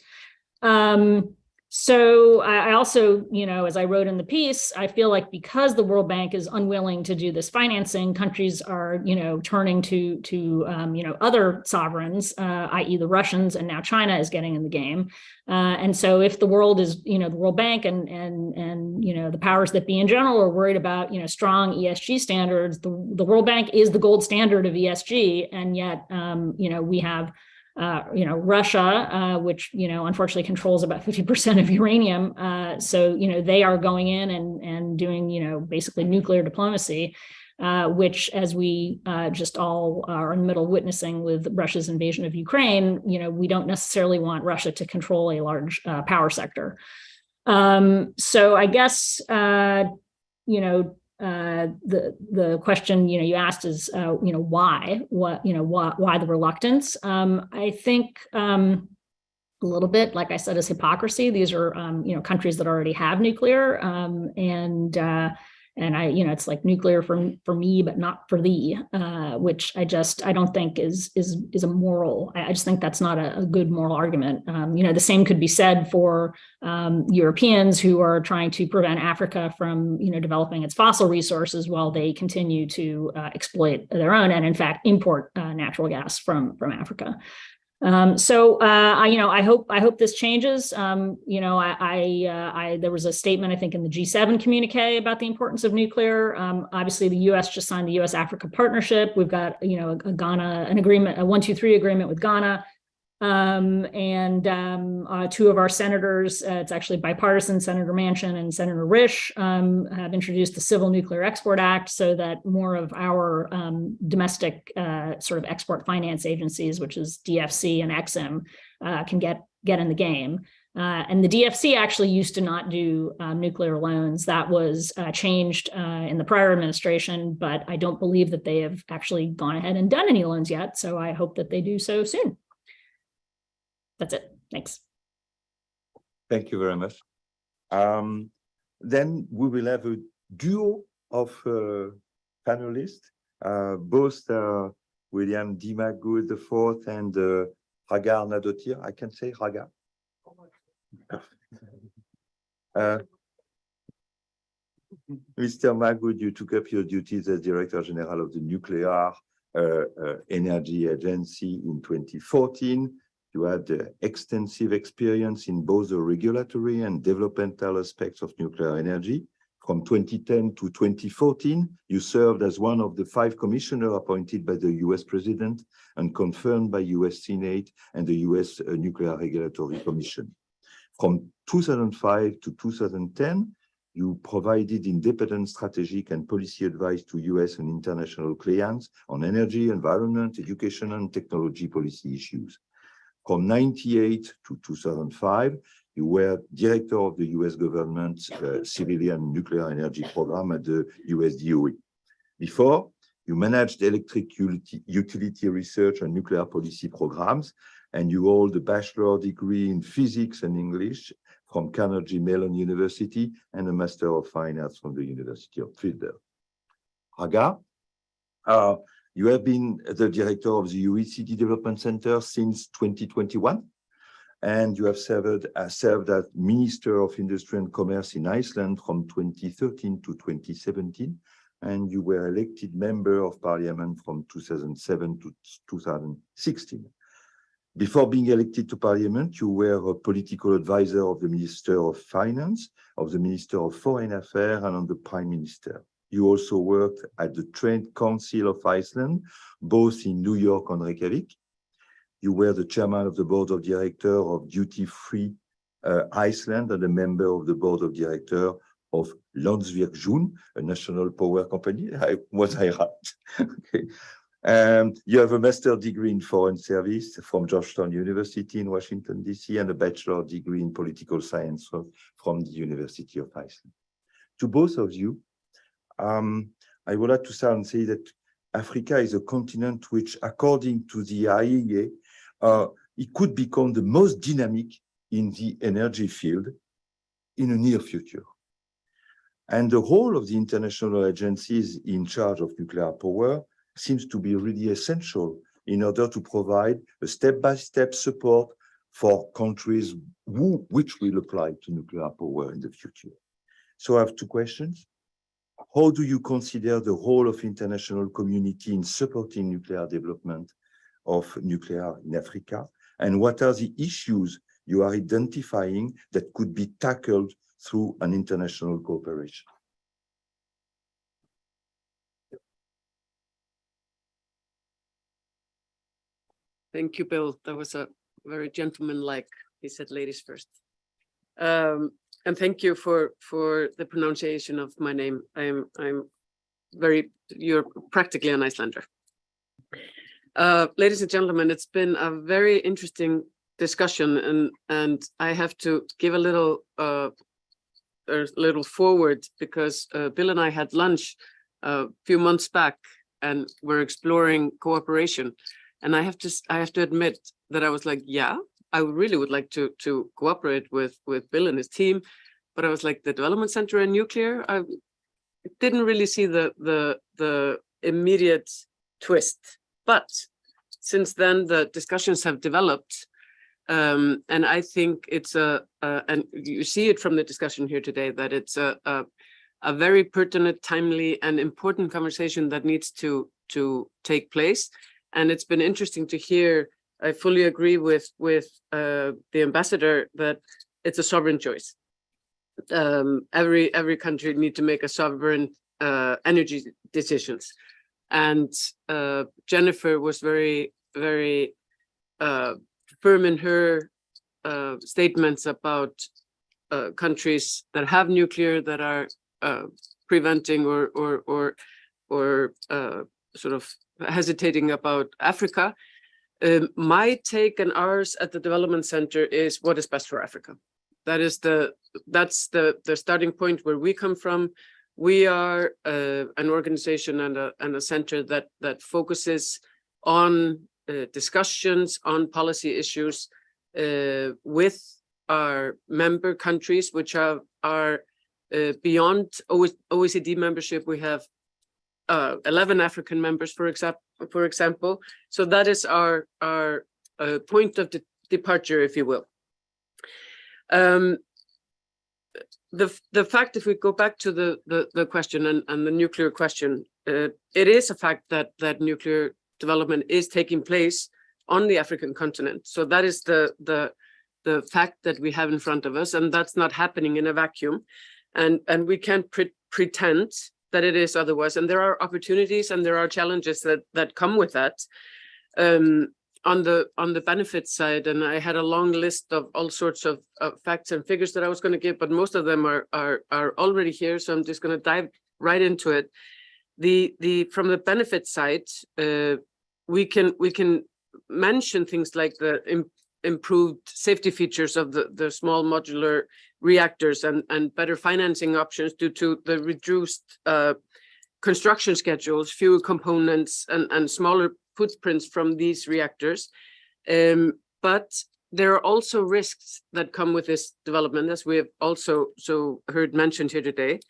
So I also, you know, as I wrote in the piece, I feel like because the World Bank is unwilling to do this financing, countries are, you know, turning to you know, other sovereigns, i.e. the Russians, and now China is getting in the game. And so if the world is, you know, the World Bank and you know, the powers that be in general are worried about, you know, strong ESG standards, the World Bank is the gold standard of ESG. And yet, you know, we have you know, Russia, which, you know, unfortunately controls about 50% of uranium. So, you know, they are going in and doing, you know, basically nuclear diplomacy, which, as we just all are in the middle of witnessing with Russia's invasion of Ukraine, you know, we don't necessarily want Russia to control a large power sector. So I guess, you know, the question, you know, you asked is, you know, why the reluctance? I think, a little bit, like I said, as hypocrisy. These are, countries that already have nuclear, and it's like nuclear for me, but not for thee, which I don't think is a moral. I just think that's not a good moral argument. The same could be said for Europeans who are trying to prevent Africa from, developing its fossil resources while they continue to exploit their own and in fact import natural gas from Africa. I hope this changes. There was a statement, I think, in the G7 communique about the importance of nuclear. Obviously, the U.S. just signed the U.S.-Africa partnership. We've got, a Ghana, an agreement, a 1-2-3 agreement with Ghana. Two of our senators, it's actually bipartisan, Senator Manchin and Senator Risch, have introduced the Civil Nuclear Export Act so that more of our domestic sort of export finance agencies, which is DFC and EXIM, can get in the game. And the DFC actually used to not do nuclear loans. That was changed in the prior administration, but I don't believe that they have actually gone ahead and done any loans yet. So I hope that they do so soon. That's it. Thanks. Thank you very much. Then we will have a duo of panelists, both William D. McGood IV and Raga Arnaudottir. I can say Raga. Mr. McGood, you took up your duties as Director General of the Nuclear Energy Agency in 2014. You had extensive experience in both the regulatory and developmental aspects of nuclear energy. From 2010 to 2014, you served as one of the 5 commissioners appointed by the US President and confirmed by US Senate and the US Nuclear Regulatory Commission. From 2005 to 2010, you provided independent strategic and policy advice to US and international clients on energy, environment, education, and technology policy issues. From 1998 to 2005, you were director of the US government's civilian nuclear energy program at the US DOE. Before, you managed electric utility research and nuclear policy programs, and you hold a bachelor degree in physics and English from Carnegie Mellon University and a Master of Fine Arts from the University of Tilburg. Raga, you have been the director of the OECD Development Centre since 2021, and you have served as Minister of Industry and Commerce in Iceland from 2013 to 2017, and you were elected Member of Parliament from 2007 to 2016. Before being elected to Parliament, you were a political advisor of the Minister of Finance, of the Minister of Foreign Affairs, and on the Prime Minister. You also worked at the Trade Council of Iceland, both in New York and Reykjavik. You were the chairman of the board of directors of Duty Free Iceland and a member of the board of directors of Landsvirkjun, a national power company. Was I right? Okay. You have a master's degree in foreign service from Georgetown University in Washington, D.C., and a bachelor degree in political science from the University of Iceland. To both of you, I would like to start and say that Africa is a continent which, according to the IEA, it could become the most dynamic in the energy field in the near future. And the role of the international agencies in charge of nuclear power seems to be really essential in order to provide a step-by-step support for countries which will apply to nuclear power in the future. So I have 2 questions. How do you consider the role of international community in supporting nuclear development of nuclear in Africa? And what are the issues you are identifying that could be tackled through an international cooperation? Thank you, Bill. That was a very gentlemanlike. He said ladies first. And thank you for the pronunciation of my name. You're practically an Icelander. Ladies and gentlemen, it's been a very interesting discussion, and I have to give a little forward because Bill and I had lunch a few months back, and we're exploring cooperation. And I have to admit that I was like, yeah, I really would like to cooperate with Bill and his team, but I was like, the development center and nuclear, I didn't really see the immediate twist. But since then, the discussions have developed, and I think it's and you see it from the discussion here today, that it's a very pertinent, timely, and important conversation that needs to take place. And it's been interesting to hear. I fully agree with the ambassador that it's a sovereign choice. Every country need to make a sovereign energy decisions. And Jennifer was very firm in her statements about countries that have nuclear that are preventing or sort of hesitating about Africa. My take and ours at the Development Center is what is best for Africa. That's the starting point where we come from. We are an organization and a center that focuses on discussions on policy issues with our member countries, which are beyond OECD membership. We have 11 African members, for example. So that is our point of departure, if you will. The fact, if we go back to the question and the nuclear question, it is a fact that nuclear development is taking place on the African continent. So that is the fact that we have in front of us, and that's not happening in a vacuum. And we can't pretend that it is otherwise. And there are opportunities and there are challenges that come with that. On the benefit side, and I had a long list of all sorts of facts and figures that I was going to give, but most of them are already here, so I'm just going to dive right into it. From the benefit side, we can mention things like the improved safety features of the small modular reactors and better financing options due to the reduced construction schedules, fewer components, and smaller footprints from these reactors. But there are also risks that come with this development, as we have also heard mentioned here today.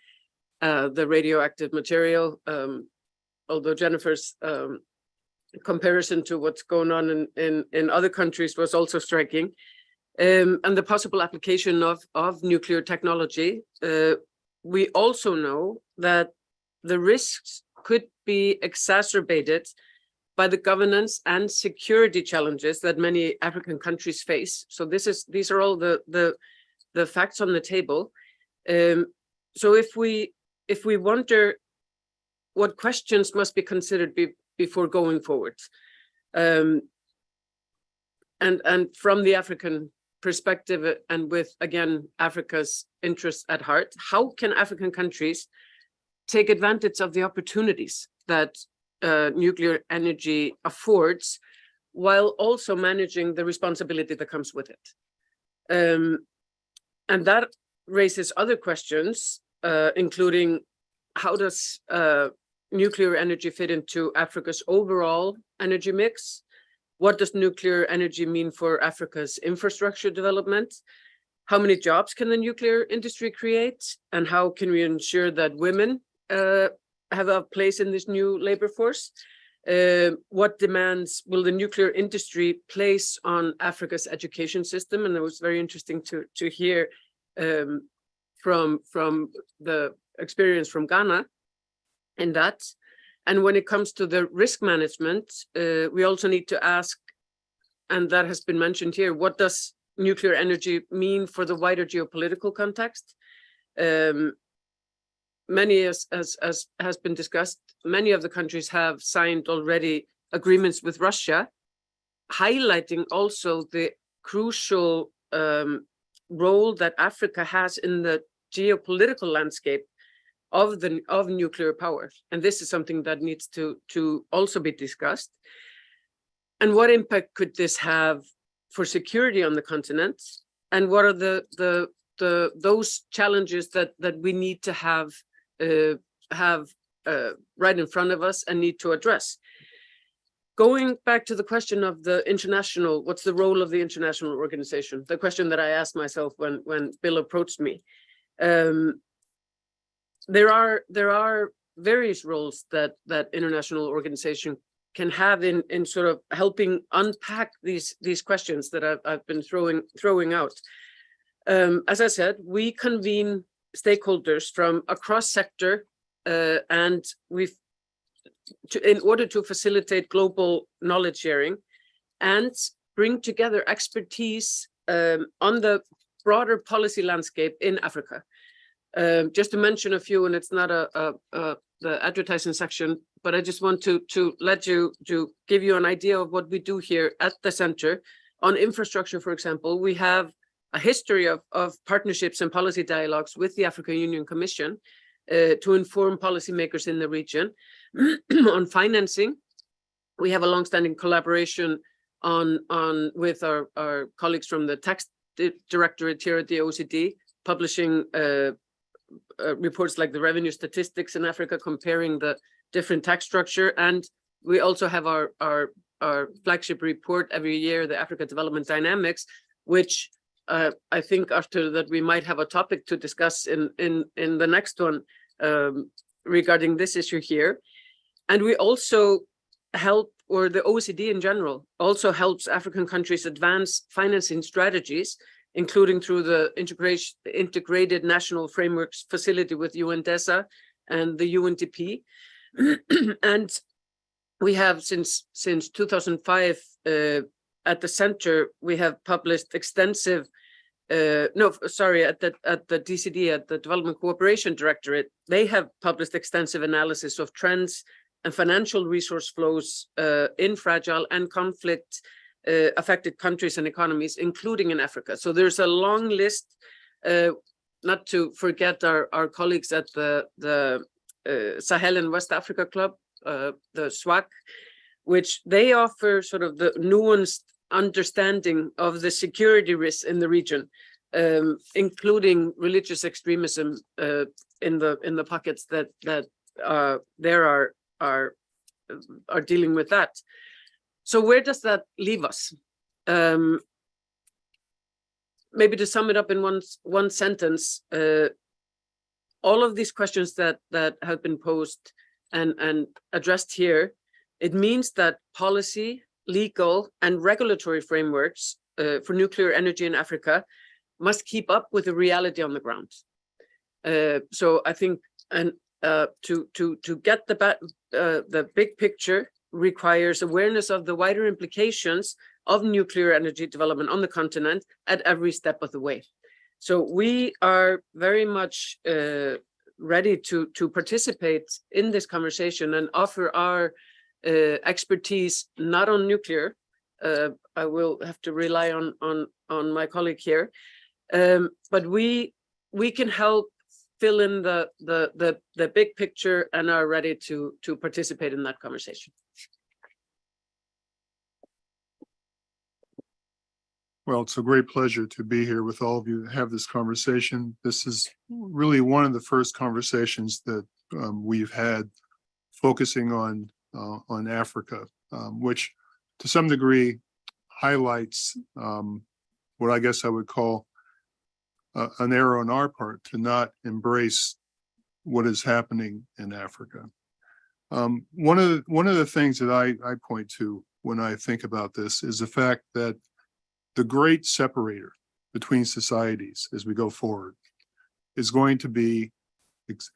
The radioactive material, although Jennifer's comparison to what's going on in other countries was also striking, and the possible application of nuclear technology. We also know that the risks could be exacerbated by the governance and security challenges that many African countries face. So these are all the facts on the table. So if we wonder what questions must be considered before going forward, and from the African perspective, and with, again, Africa's interests at heart, how can African countries take advantage of the opportunities that nuclear energy affords, while also managing the responsibility that comes with it? And that raises other questions, including how does nuclear energy fit into Africa's overall energy mix? What does nuclear energy mean for Africa's infrastructure development? How many jobs can the nuclear industry create? And how can we ensure that women have a place in this new labor force? What demands will the nuclear industry place on Africa's education system? And it was very interesting to hear from the experience from Ghana in that. And when it comes to the risk management, we also need to ask, and that has been mentioned here, what does nuclear energy mean for the wider geopolitical context? Many, as has been discussed, many of the countries have signed already agreements with Russia, highlighting also the crucial role that Africa has in the geopolitical landscape of nuclear power. And this is something that needs to also be discussed. And what impact could this have for security on the continent? And what are those challenges that we need to have right in front of us and need to address? Going back to the question of the international, what's the role of the international organization? The question that I asked myself when Bill approached me. There are various roles that international organization can have in sort of helping unpack these questions that I've been throwing out. As I said, we convene stakeholders from across sector, and in order to facilitate global knowledge sharing and bring together expertise on the broader policy landscape in Africa. Just to mention a few, and it's not the advertising section, but I just want to give you an idea of what we do here at the center. On infrastructure, for example, we have a history of partnerships and policy dialogues with the African Union Commission to inform policymakers in the region. On financing, we have a long-standing collaboration with our colleagues from the tax directorate here at the OECD, publishing reports like the revenue statistics in Africa, comparing the different tax structure. And we also have our flagship report every year, the Africa Development Dynamics, which I think after that we might have a topic to discuss in the next one regarding this issue here. And we also help, or the OECD in general, also helps African countries advance financing strategies, including through the Integrated National Frameworks Facility with UNDESA and the UNDP. And we have since 2005 at the center, we have published extensive, at the DCD, at the Development Cooperation Directorate, they have published extensive analysis of trends and financial resource flows in fragile and conflict affected countries and economies, including in Africa. So there's a long list, not to forget our colleagues at the Sahel and West Africa Club, the SWAC, which they offer sort of the nuanced understanding of the security risks in the region, including religious extremism in the pockets that there are dealing with that. So where does that leave us? Maybe to sum it up in one sentence, all of these questions that have been posed and addressed here, it means that policy, legal, and regulatory frameworks for nuclear energy in Africa must keep up with the reality on the ground. So I think, and to get the big picture requires awareness of the wider implications of nuclear energy development on the continent at every step of the way. So we are very much ready to participate in this conversation and offer our expertise, not on nuclear. I will have to rely on my colleague here, but we can help fill in the big picture and are ready to participate in that conversation. Well, it's a great pleasure to be here with all of you to have this conversation. This is really one of the first conversations that we've had focusing on Africa, which to some degree highlights what I guess I would call an error on our part to not embrace what is happening in Africa. One of the things that I point to when I think about this is the fact that the great separator between societies as we go forward is going to be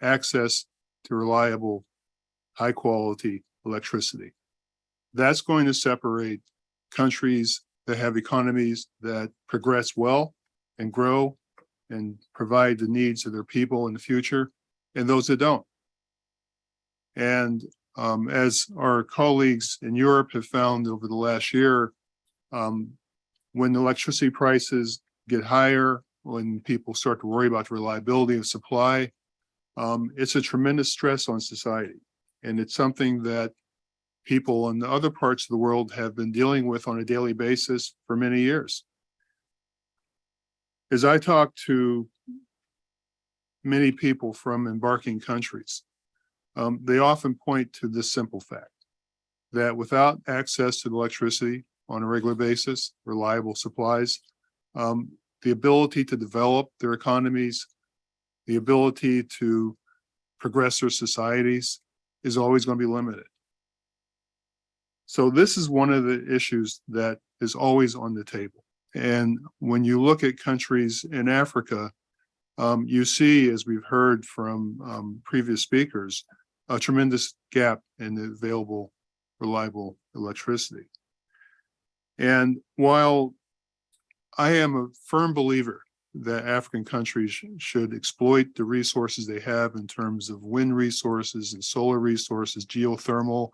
access to reliable, high quality electricity. That's going to separate countries that have economies that progress well and grow and provide the needs of their people in the future, and those that don't. And as our colleagues in Europe have found over the last year, when electricity prices get higher, when people start to worry about the reliability of supply, it's a tremendous stress on society. And it's something that people in the other parts of the world have been dealing with on a daily basis for many years. As I talk to many people from embarking countries, they often point to this simple fact. that without access to electricity on a regular basis, reliable supplies, the ability to develop their economies, the ability to progress their societies is always going to be limited. So this is one of the issues that is always on the table. And when you look at countries in Africa, you see, as we've heard from previous speakers, a tremendous gap in the available, reliable electricity. And while I am a firm believer that African countries should exploit the resources they have in terms of wind resources and solar resources, geothermal,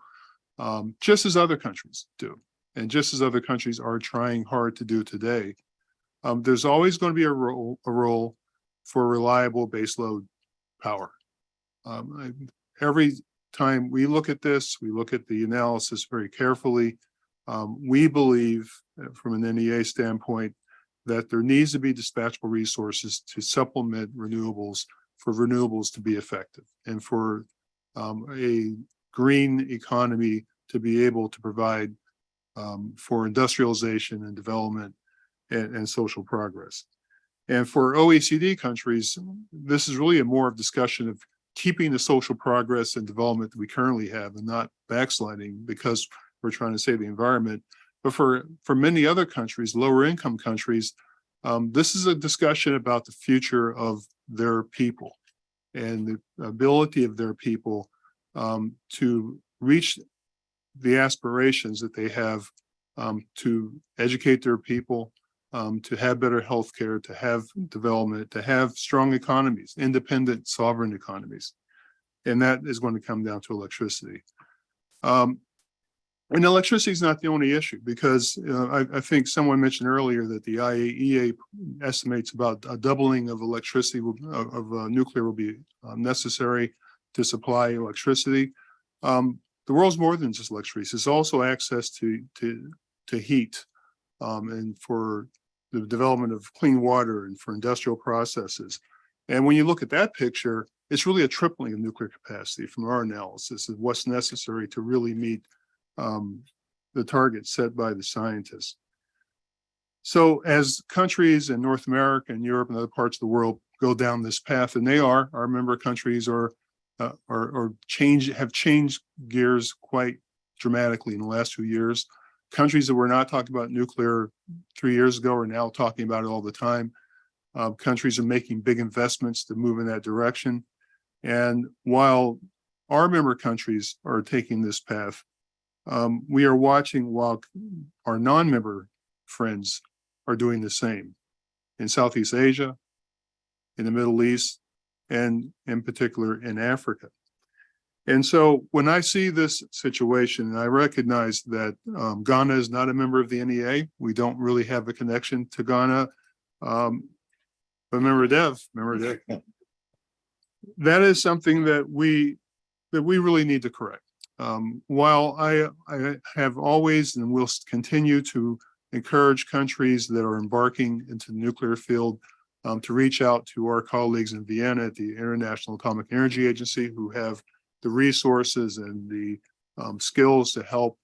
just as other countries do, and just as other countries are trying hard to do today, there's always going to be a role for reliable baseload power. Every time we look at this, we look at the analysis very carefully. We believe, from an NEA standpoint, that there needs to be dispatchable resources to supplement renewables for renewables to be effective and for a green economy to be able to provide for industrialization and development and social progress. And for OECD countries, this is really a more of discussion of keeping the social progress and development that we currently have and not backsliding because we're trying to save the environment. But for many other countries, lower income countries, this is a discussion about the future of their people and the ability of their people to reach the aspirations that they have to educate their people, to have better healthcare, to have development, to have strong economies, independent, sovereign economies. And that is going to come down to electricity. And electricity is not the only issue because I think someone mentioned earlier that the IAEA estimates about a doubling of electricity of nuclear will be necessary to supply electricity. The world's more than just electricity. It's also access to heat and for the development of clean water and for industrial processes. And when you look at that picture, it's really a tripling of nuclear capacity from our analysis of what's necessary to really meet the targets set by the scientists. So as countries in North America and Europe and other parts of the world go down this path, and our member countries have changed gears quite dramatically in the last few years. Countries that were not talking about nuclear 3 years ago are now talking about it all the time. Countries are making big investments to move in that direction. And while our member countries are taking this path, we are watching while our non-member friends are doing the same in Southeast Asia, in the Middle East, and in particular in Africa. And so when I see this situation, and I recognize that Ghana is not a member of the NEA, we don't really have a connection to Ghana, but remember Dev, that is something that we really need to correct. While I have always and will continue to encourage countries that are embarking into the nuclear field to reach out to our colleagues in Vienna at the International Atomic Energy Agency who have the resources and the skills to help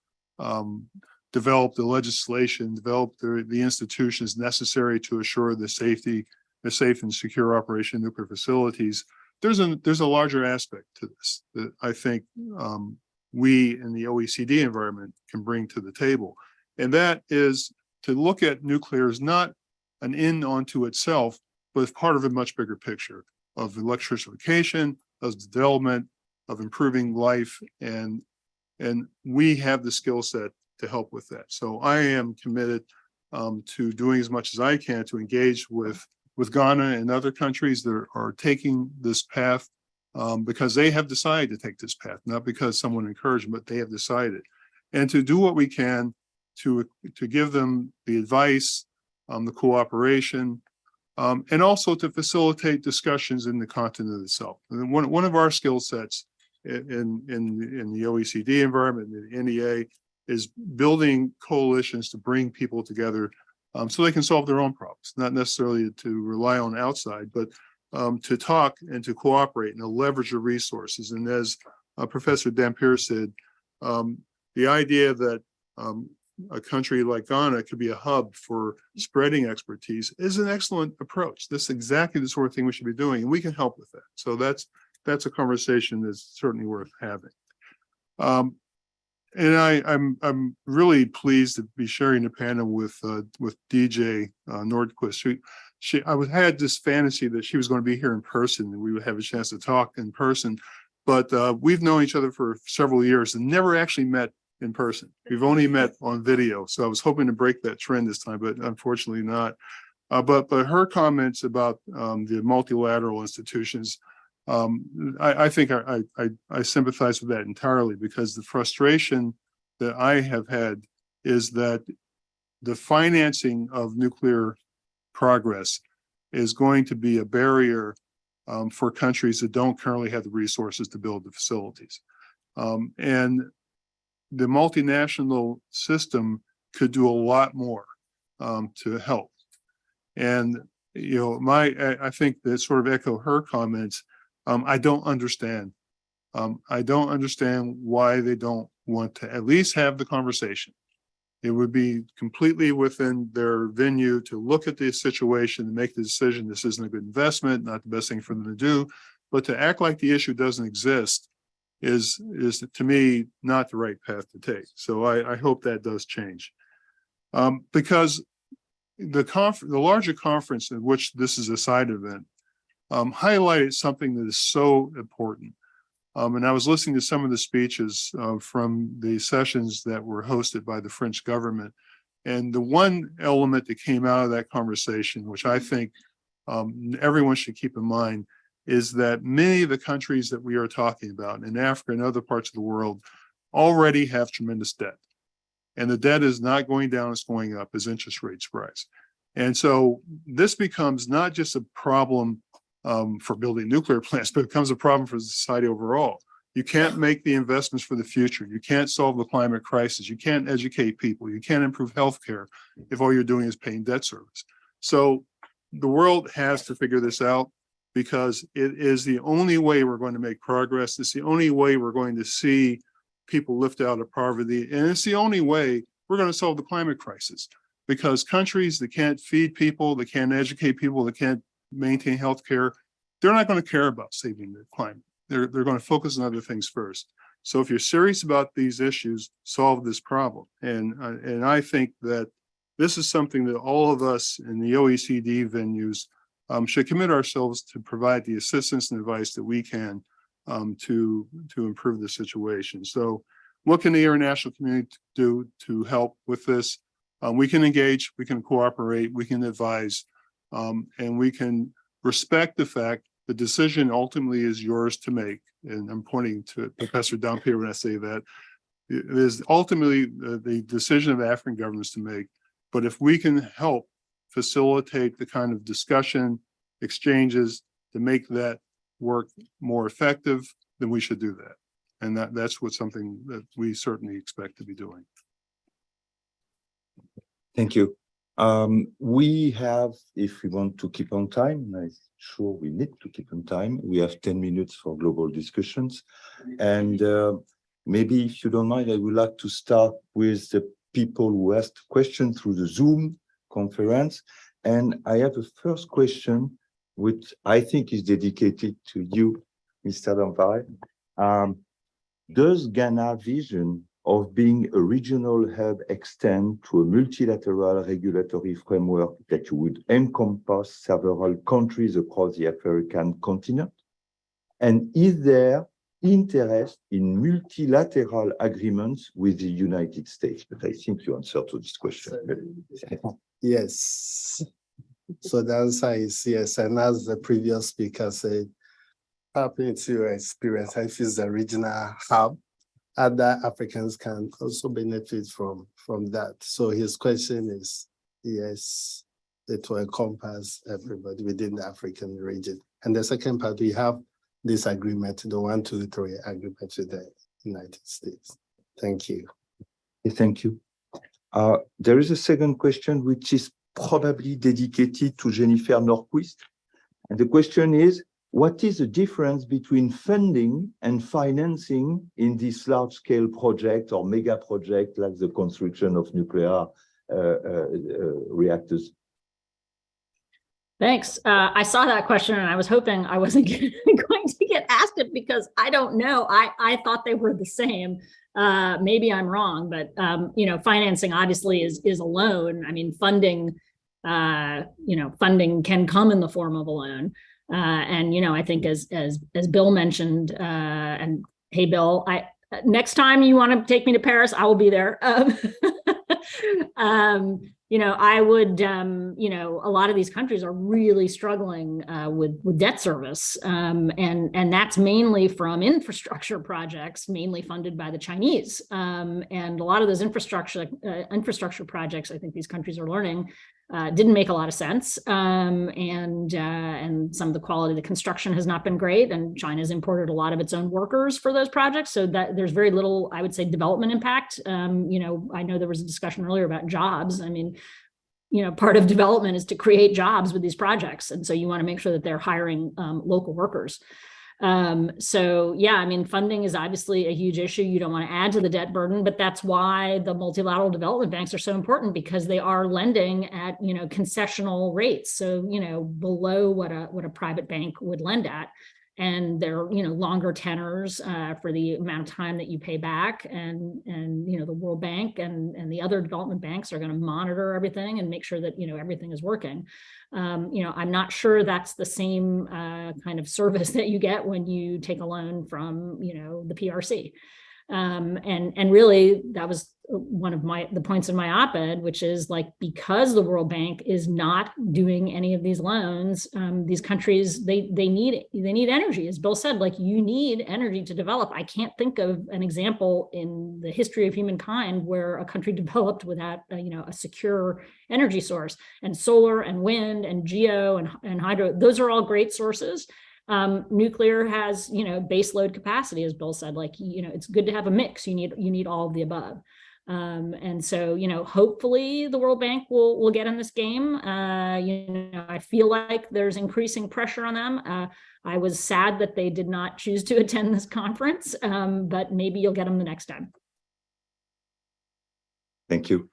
develop the legislation, develop the institutions necessary to assure the safe and secure operation of nuclear facilities. There's a larger aspect to this that I think we in the OECD environment can bring to the table. And that is to look at nuclear as not an end unto itself, but as part of a much bigger picture of electrification, of development, of improving life, and we have the skill set to help with that. So I am committed to doing as much as I can to engage with Ghana and other countries that are taking this path because they have decided to take this path, not because someone encouraged them, but they have decided. And to do what we can to give them the advice, the cooperation, and also to facilitate discussions in the continent itself. And one of our skill sets in the OECD environment, the NEA, is building coalitions to bring people together so they can solve their own problems, not necessarily to rely on outside, but to talk and to cooperate and to leverage the resources. And as Professor Dampier said, the idea that a country like Ghana could be a hub for spreading expertise is an excellent approach. This is exactly the sort of thing we should be doing, and we can help with that. So that's a conversation that's certainly worth having. And I'm really pleased to be sharing the panel with 𝐷𝐻𝐻𝐈𝐎𝐍. I had this fantasy that she was going to be here in person and we would have a chance to talk in person, but we've known each other for several years and never actually met in person. We've only met on video. So I was hoping to break that trend this time, but unfortunately not. But her comments about the multilateral institutions, I think I sympathize with that entirely, because the frustration that I have had is that the financing of nuclear progress is going to be a barrier for countries that don't currently have the resources to build the facilities. And the multinational system could do a lot more to help. And, you know, I think that sort of echo her comments. I don't understand. I don't understand why they don't want to at least have the conversation. It would be completely within their venue to look at the situation and make the decision, this isn't a good investment, not the best thing for them to do. But to act like the issue doesn't exist is to me not the right path to take. So I hope that does change. Because the larger conference in which this is a side event highlighted something that is so important. And I was listening to some of the speeches from the sessions that were hosted by the French government. And the one element that came out of that conversation, which I think everyone should keep in mind, is that many of the countries that we are talking about in Africa and other parts of the world already have tremendous debt. And the debt is not going down, it's going up as interest rates rise. And so this becomes not just a problem for building nuclear plants, but it becomes a problem for society overall. You can't make the investments for the future. You can't solve the climate crisis. You can't educate people. You can't improve healthcare if all you're doing is paying debt service. So the world has to figure this out, because it is the only way we're going to make progress. It's the only way we're going to see people lift out of poverty. And it's the only way we're going to solve the climate crisis, because countries that can't feed people, that can't educate people, that can't maintain healthcare, they're not going to care about saving the climate. They're going to focus on other things first. So if you're serious about these issues, solve this problem. And I think that this is something that all of us in the OECD venues should commit ourselves to provide the assistance and advice that we can to improve the situation. So what can the international community do to help with this? We can engage, we can cooperate, we can advise, and we can respect the fact the decision ultimately is yours to make. And I'm pointing to Professor Dampier when I say that. It is ultimately the decision of African governments to make. But if we can help facilitate the kind of discussion, exchanges to make that work more effective, then we should do that. And that's something that we certainly expect to be doing. Thank you. We have, if we want to keep on time, I'm sure we need to keep on time. We have 10 minutes for global discussions. And maybe if you don't mind, I would like to start with the people who asked questions through the Zoom conference. And I have a first question, which I think is dedicated to you, Mr. Dampierre. Does Ghana's vision of being a regional hub extend to a multilateral regulatory framework that would encompass several countries across the African continent? And is there interest in multilateral agreements with the United States? But I think you answered to this question. Yes. So the answer is yes. And as the previous speaker said, tapping into your experience, if it's a regional hub, other Africans can also benefit from that. So his question is, yes, it will encompass everybody within the African region. And the second part, we have this agreement, the 123 agreement with the United States. Thank you. Thank you. There is a second question, which is probably dedicated to Jennifer Norquist. And the question is, what is the difference between funding and financing in this large-scale project or mega project like the construction of nuclear reactors? Thanks. I saw that question and I was hoping I wasn't going to get asked it because I don't know. I thought they were the same. Maybe I'm wrong, but you know, financing obviously is a loan. I mean, funding, you know, funding can come in the form of a loan. And you know, I think as Bill mentioned, and hey, Bill, next time you want to take me to Paris, I will be there. You know, I would, you know, a lot of these countries are really struggling with debt service, and that's mainly from infrastructure projects, mainly funded by the Chinese. And a lot of those infrastructure projects, I think these countries are learning, didn't make a lot of sense, and some of the quality of the construction has not been great, and China's imported a lot of its own workers for those projects, so that there's very little, I would say, development impact. You know, I know there was a discussion earlier about jobs. I mean, you know, part of development is to create jobs with these projects, and so you want to make sure that they're hiring local workers. So yeah, I mean, funding is obviously a huge issue. You don't want to add to the debt burden, but that's why the multilateral development banks are so important, because they are lending at, you know, concessional rates. So, you know, below what a private bank would lend at. And they're, you know, longer tenors for the amount of time that you pay back. And you know, the World Bank and the other development banks are going to monitor everything and make sure that, you know, everything is working. You know, I'm not sure that's the same kind of service that you get when you take a loan from, you know, the PRC. And really, that was one of the points in my op-ed, which is like, because the World Bank is not doing any of these loans, these countries, they need energy. As Bill said, like, you need energy to develop. I can't think of an example in the history of humankind where a country developed without you know, a secure energy source. And solar and wind and geo and hydro, those are all great sources. Nuclear has, you know, base load capacity, as Bill said, like, you know, it's good to have a mix. You need all of the above. And so, you know, hopefully the World Bank will get in this game. You know, I feel like there's increasing pressure on them. I was sad that they did not choose to attend this conference, but maybe you'll get them the next time. Thank you.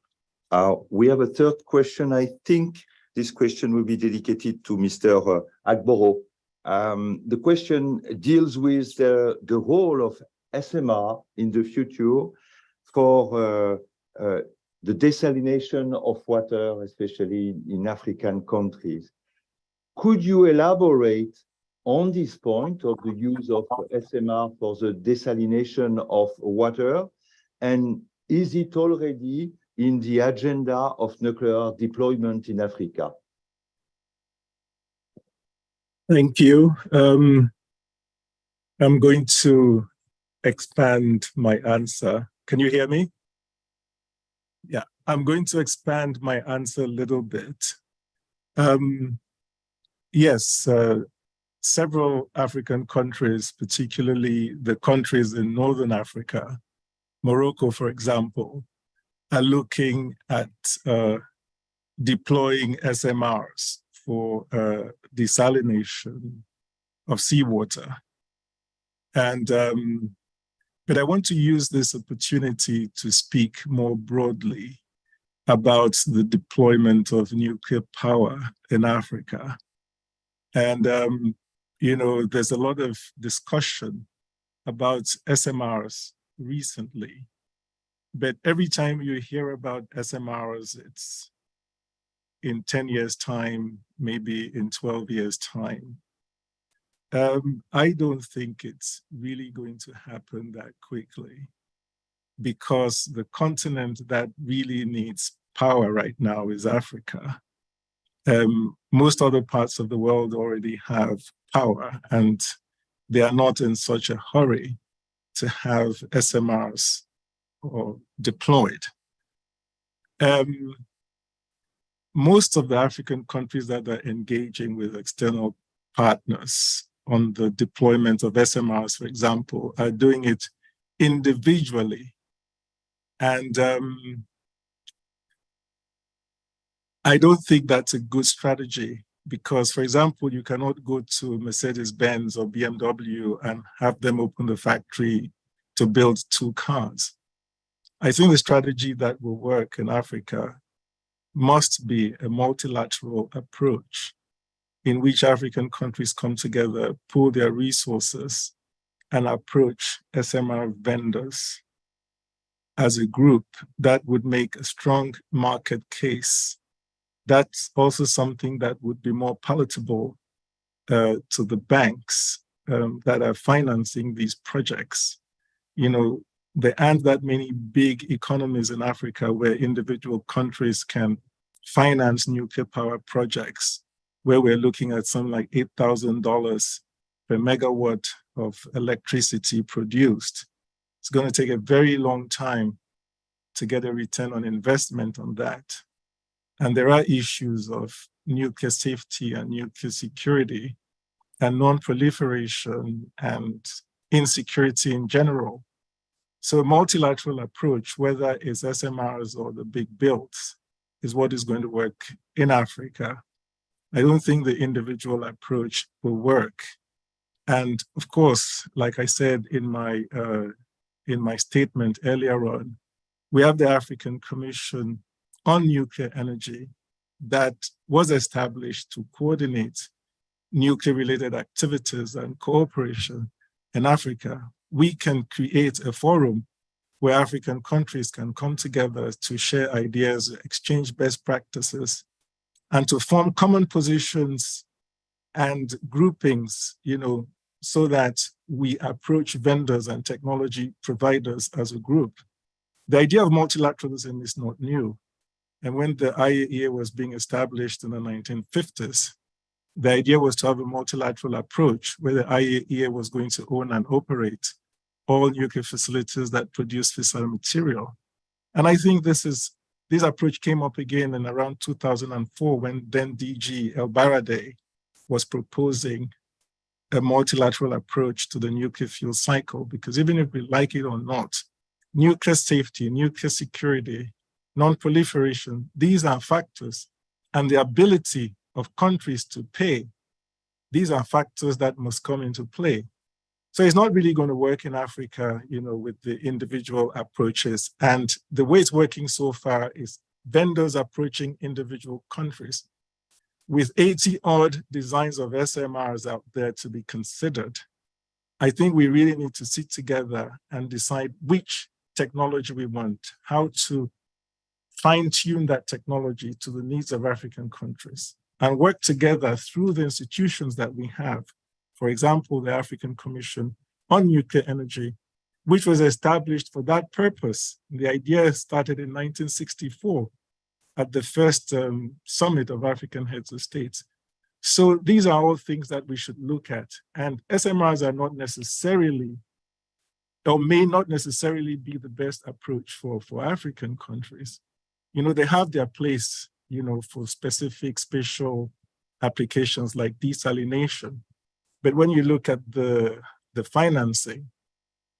We have a third question. I think this question will be dedicated to Mr. Agboro. The question deals with the role of SMR in the future for the desalination of water, especially in African countries. Could you elaborate on this point of the use of SMR for the desalination of water? And is it already in the agenda of nuclear deployment in Africa? Thank you. I'm going to expand my answer. Can you hear me? Yeah, I'm going to expand my answer a little bit. Yes, several African countries, particularly the countries in Northern Africa, Morocco, for example, are looking at deploying SMRs for desalination of seawater. And but I want to use this opportunity to speak more broadly about the deployment of nuclear power in Africa. And you know, there's a lot of discussion about SMRs recently, but every time you hear about SMRs, it's in 10 years' time, maybe in 12 years' time. I don't think it's really going to happen that quickly, because the continent that really needs power right now is Africa. Most other parts of the world already have power, and they are not in such a hurry to have SMRs deployed. Most of the African countries that are engaging with external partners on the deployment of SMRs, for example, are doing it individually. And I don't think that's a good strategy Because, for example, you cannot go to Mercedes-Benz or BMW and have them open the factory to build 2 cars. I think the strategy that will work in Africa must be a multilateral approach in which African countries come together, pool their resources, and approach SMR vendors as a group that would make a strong market case. That's also something that would be more palatable to the banks that are financing these projects. You know, there aren't that many big economies in Africa where individual countries can finance nuclear power projects, where we're looking at something like $8,000 per megawatt of electricity produced. It's going to take a very long time to get a return on investment on that. And there are issues of nuclear safety and nuclear security and non-proliferation and insecurity in general. So a multilateral approach, whether it's SMRs or the big builds, is what is going to work in Africa. I don't think the individual approach will work. And of course, like I said in my statement earlier on, we have the African Commission on Nuclear Energy that was established to coordinate nuclear-related activities and cooperation in Africa. We can create a forum where African countries can come together to share ideas, exchange best practices, and to form common positions and groupings, you know, so that we approach vendors and technology providers as a group. The idea of multilateralism is not new. And when the IAEA was being established in the 1950s, the idea was to have a multilateral approach where the IAEA was going to own and operate all nuclear facilities that produce fissile material. And I think this approach came up again in around 2004 when then DG 𝐿𝐵𝐻𝐻 was proposing a multilateral approach to the nuclear fuel cycle, because even if we like it or not, nuclear safety, nuclear security, non-proliferation, these are factors, and the ability of countries to pay, these are factors that must come into play. So it's not really going to work in Africa, you know, with the individual approaches. And the way it's working so far is vendors approaching individual countries. With 80-odd designs of SMRs out there to be considered, I think we really need to sit together and decide which technology we want, how to fine-tune that technology to the needs of African countries, and work together through the institutions that we have. For example, the African Commission on Nuclear Energy, which was established for that purpose. The idea started in 1964 at the first summit of African heads of states. So these are all things that we should look at. And SMRs are not necessarily, or may not necessarily be the best approach for African countries. You know, they have their place, you know, for specific spatial applications like desalination. But when you look at the financing,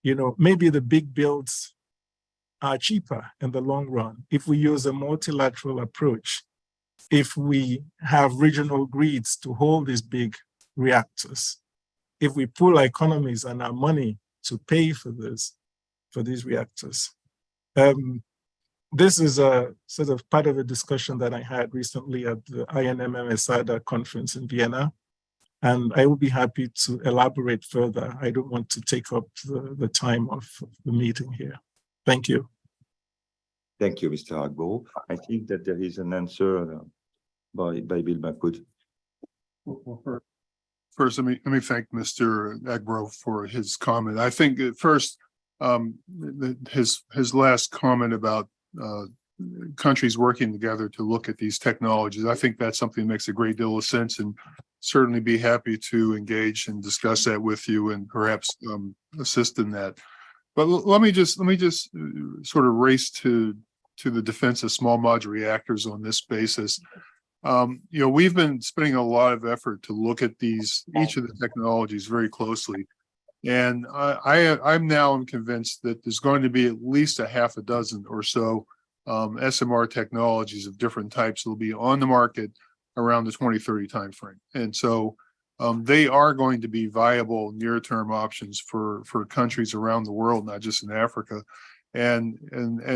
you know, maybe the big builds are cheaper in the long run if we use a multilateral approach, if we have regional grids to hold these big reactors, if we pool our economies and our money to pay for these reactors. This is a sort of part of a discussion that I had recently at the INMM-ESADA conference in Vienna. And I will be happy to elaborate further. I don't want to take up the time of the meeting here. Thank you. Thank you, Mr. Agbo. I think that there is an answer by Bill Makud. First, let me thank Mr. Agbo for his comment. I think at first, his last comment about countries working together to look at these technologies, I think that's something that makes a great deal of sense, and certainly be happy to engage and discuss that with you and perhaps assist in that. But let me just sort of race to the defense of small modular reactors on this basis. You know, we've been spending a lot of effort to look at each of the technologies very closely. And I'm now convinced that there's going to be at least a half a dozen or so SMR technologies of different types that will be on the market around the 2030 timeframe. And so they are going to be viable near-term options for countries around the world, not just in Africa. And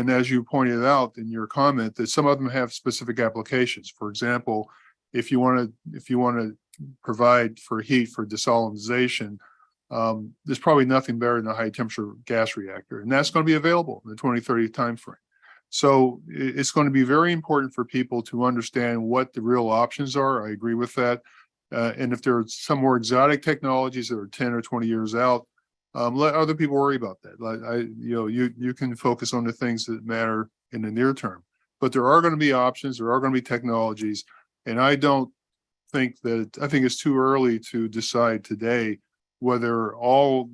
as you pointed out in your comment, that some of them have specific applications. For example, if you want to provide for heat for desalinization, there's probably nothing better than a high temperature gas reactor, and that's going to be available in the 2030 timeframe. So it's going to be very important for people to understand what the real options are. I agree with that. And if there are some more exotic technologies that are 10 or 20 years out, let other people worry about that. You can focus on the things that matter in the near term. But there are going to be options. There are going to be technologies, and I think it's too early to decide today whether all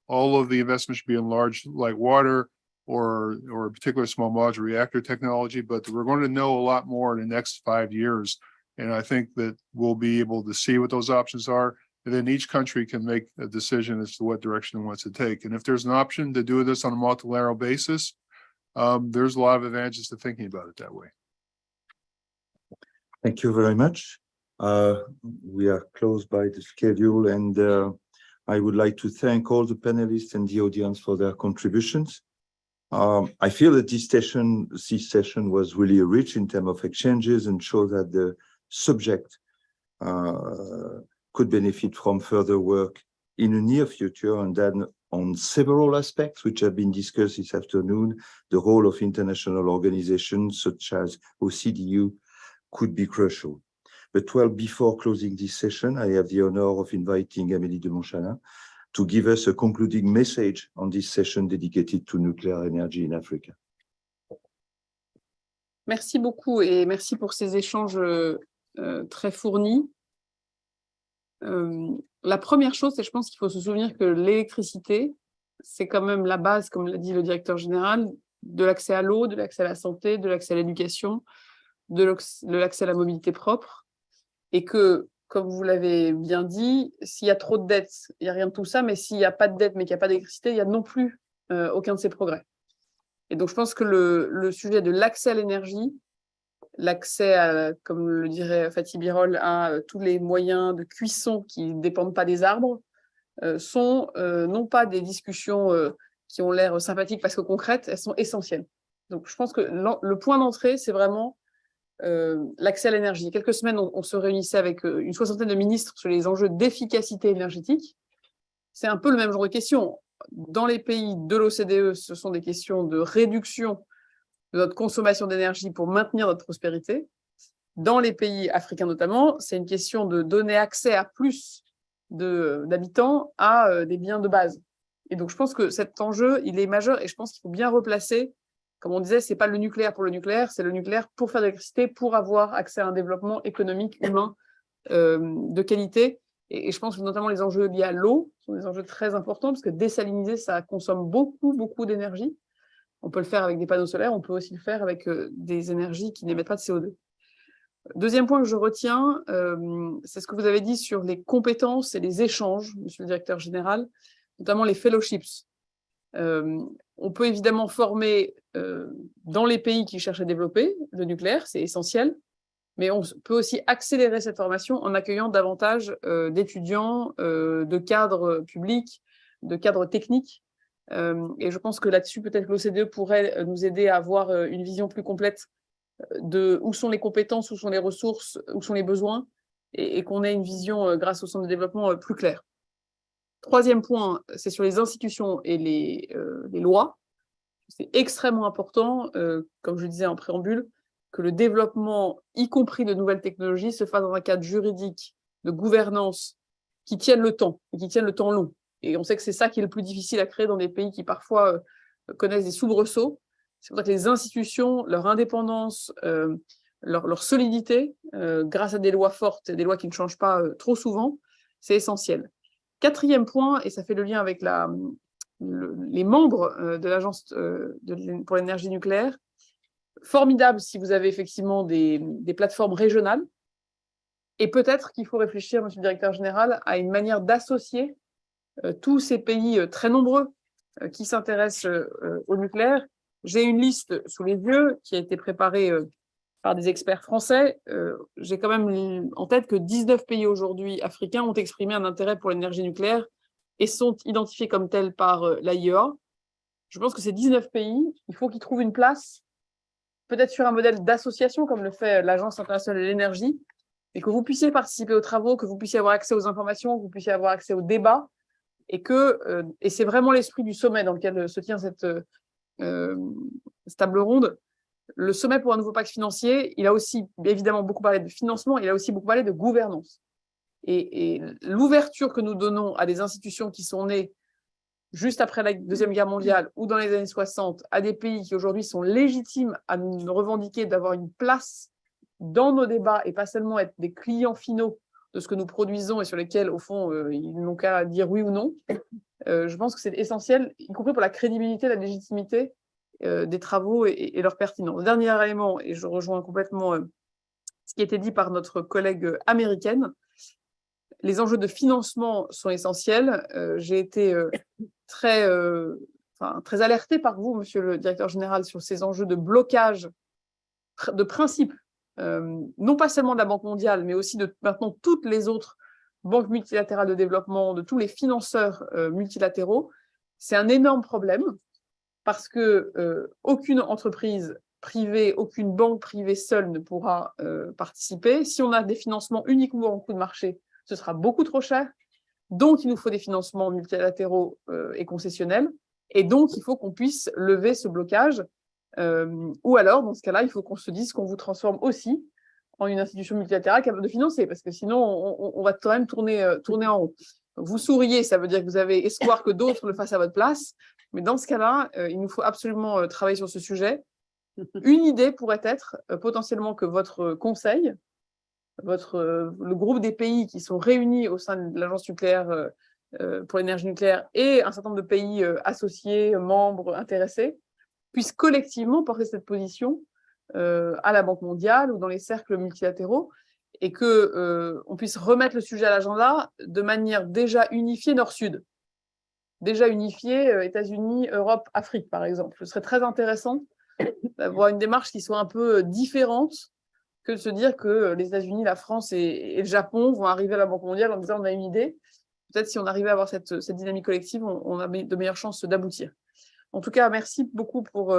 of the investment should be in large light water or a particular small modular reactor technology. But we're going to know a lot more in the next 5 years, and I think that we'll be able to see what those options are. And then each country can make a decision as to what direction it wants to take. And if there's an option to do this on a multilateral basis, there's a lot of advantages to thinking about it that way. Thank you very much. We are close by the schedule, and I would like to thank all the panelists and the audience for their contributions. I feel that this session was really rich in terms of exchanges and show that the subject could benefit from further work in the near future, and then on several aspects which have been discussed this afternoon. The role of international organizations such as OECD could be crucial. But before closing this session, I have the honor of inviting Amélie de Montchalin to give us a concluding message on this session dedicated to nuclear energy in Africa. Merci beaucoup et merci pour ces échanges très fournis. La première chose, c'est je pense qu'il faut se souvenir que l'électricité, c'est quand même la base, comme l'a dit le directeur général, de l'accès à l'eau, de l'accès à la santé, de l'accès à l'éducation, de l'accès à la mobilité propre. Et que, comme vous l'avez bien dit, s'il y a trop de dettes, il n'y a rien de tout ça, mais s'il n'y a pas de dette, mais qu'il n'y a pas d'électricité, il n'y a non plus aucun de ces progrès. Et donc, je pense que le sujet de l'accès à l'énergie, l'accès, comme le dirait Fatih Birol, à tous les moyens de cuisson qui ne dépendent pas des arbres, sont non pas des discussions qui ont l'air sympathiques parce que concrètes, elles sont essentielles. Donc, je pense que le point d'entrée, c'est vraiment l'accès à l'énergie. Il y a quelques semaines, on se réunissait avec une soixantaine de ministres sur les enjeux d'efficacité énergétique. C'est un peu le même genre de questions. Dans les pays de l'OCDE, ce sont des questions de réduction de notre consommation d'énergie pour maintenir notre prospérité. Dans les pays africains notamment, c'est une question de donner accès à plus d'habitants à des biens de base. Et donc, je pense que cet enjeu, il est majeur et je pense qu'il faut bien replacer. Comme on disait, ce n'est pas le nucléaire pour le nucléaire, c'est le nucléaire pour faire de l'électricité, pour avoir accès à un développement économique, humain, de qualité. Et je pense que notamment les enjeux liés à l'eau sont des enjeux très importants, parce que désaliniser, ça consomme beaucoup d'énergie. On peut le faire avec des panneaux solaires, on peut aussi le faire avec des énergies qui n'émettent pas de CO2. Deuxième point que je retiens, c'est ce que vous avez dit sur les compétences et les échanges, monsieur le directeur général, notamment les fellowships. On peut évidemment former dans les pays qui cherchent à développer le nucléaire, c'est essentiel, mais on peut aussi accélérer cette formation en accueillant davantage d'étudiants, de cadres publics, de cadres techniques. Et je pense que là-dessus, peut-être que l'OCDE pourrait nous aider à avoir une vision plus complète de où sont les compétences, où sont les ressources, où sont les besoins, et qu'on ait une vision, grâce au centre de développement, plus claire. Troisième point, c'est sur les institutions et les lois. C'est extrêmement important, comme je le disais en préambule, que le développement, y compris de nouvelles technologies, se fasse dans un cadre juridique de gouvernance qui tienne le temps, et qui tienne le temps long. Et on sait que c'est ça qui est le plus difficile à créer dans des pays qui parfois connaissent des soubresauts. C'est pour ça que les institutions, leur indépendance, leur solidité, grâce à des lois fortes et des lois qui ne changent pas trop souvent, c'est essentiel. Quatrième point, et ça fait le lien avec les membres de l'Agence pour l'énergie nucléaire, formidable si vous avez effectivement des plateformes régionales, et peut-être qu'il faut réfléchir, monsieur le directeur général, à une manière d'associer tous ces pays très nombreux qui s'intéressent au nucléaire. J'ai une liste sous les yeux qui a été préparée par des experts français. J'ai quand même en tête que 19 pays aujourd'hui africains ont exprimé un intérêt pour l'énergie nucléaire et sont identifiés comme tels par l'AIEA. Je pense que ces 19 pays, il faut qu'ils trouvent une place, peut-être sur un modèle d'association, comme le fait l'Agence internationale de l'énergie, et que vous puissiez participer aux travaux, que vous puissiez avoir accès aux informations, que vous puissiez avoir accès aux débats, et c'est vraiment l'esprit du sommet dans lequel se tient cette table ronde. Le sommet pour un nouveau pacte financier, il a aussi évidemment beaucoup parlé de financement, il a aussi beaucoup parlé de gouvernance. Et l'ouverture que nous donnons à des institutions qui sont nées juste après la Deuxième Guerre mondiale ou dans les années 60, à des pays qui aujourd'hui sont légitimes à nous revendiquer d'avoir une place dans nos débats et pas seulement être des clients finaux de ce que nous produisons et sur lesquels, au fond, ils n'ont qu'à dire oui ou non. Je pense que c'est essentiel, y compris pour la crédibilité, la légitimité des travaux et leur pertinence. Dernier élément, et je rejoins complètement ce qui a été dit par notre collègue américaine, les enjeux de financement sont essentiels. J'ai été très alertée par vous, monsieur le directeur général, sur ces enjeux de blocage de principe, non pas seulement de la Banque mondiale, mais aussi de maintenant toutes les autres banques multilatérales de développement, de tous les financeurs multilatéraux. C'est un énorme problème parce que aucune entreprise privée, aucune banque privée seule ne pourra participer. Si on a des financements uniquement en coût de marché, ce sera beaucoup trop cher. Donc, il nous faut des financements multilatéraux et concessionnels. Et donc, il faut qu'on puisse lever ce blocage. Ou alors, dans ce cas-là, il faut qu'on se dise qu'on vous transforme aussi en une institution multilatérale capable de financer, parce que sinon, on va quand même tourner en rond. Donc, vous souriez, ça veut dire que vous avez espoir que d'autres le fassent à votre place. Mais dans ce cas-là, il nous faut absolument travailler sur ce sujet. Une idée pourrait être potentiellement que votre conseil, le groupe des pays qui sont réunis au sein de l'Agence nucléaire pour l'énergie nucléaire et un certain nombre de pays associés, membres, intéressés, puissent collectivement porter cette position à la Banque mondiale ou dans les cercles multilatéraux et qu'on puisse remettre le sujet à l'agenda de manière déjà unifiée Nord-Sud. Déjà unifiée États-Unis, Europe, Afrique, par exemple. Ce serait très intéressant d'avoir une démarche qui soit un peu différente que de se dire que les États-Unis, la France et le Japon vont arriver à la Banque mondiale en disant on a une idée. Peut-être si on arrivait à avoir cette dynamique collective, on a de meilleures chances d'aboutir. En tout cas, merci beaucoup pour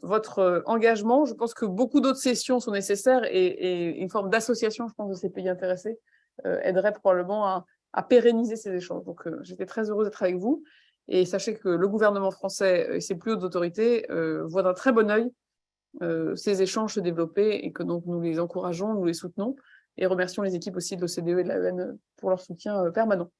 votre engagement. Je pense que beaucoup d'autres sessions sont nécessaires et une forme d'association, je pense, de ces pays intéressés aiderait probablement à pérenniser ces échanges. Donc, j'étais très heureuse d'être avec vous. Et sachez que le gouvernement français et ses plus hautes autorités voient d'un très bon œil ces échanges se développer et que donc nous les encourageons, nous les soutenons et remercions les équipes aussi de l'OCDE et de l'AEN pour leur soutien permanent.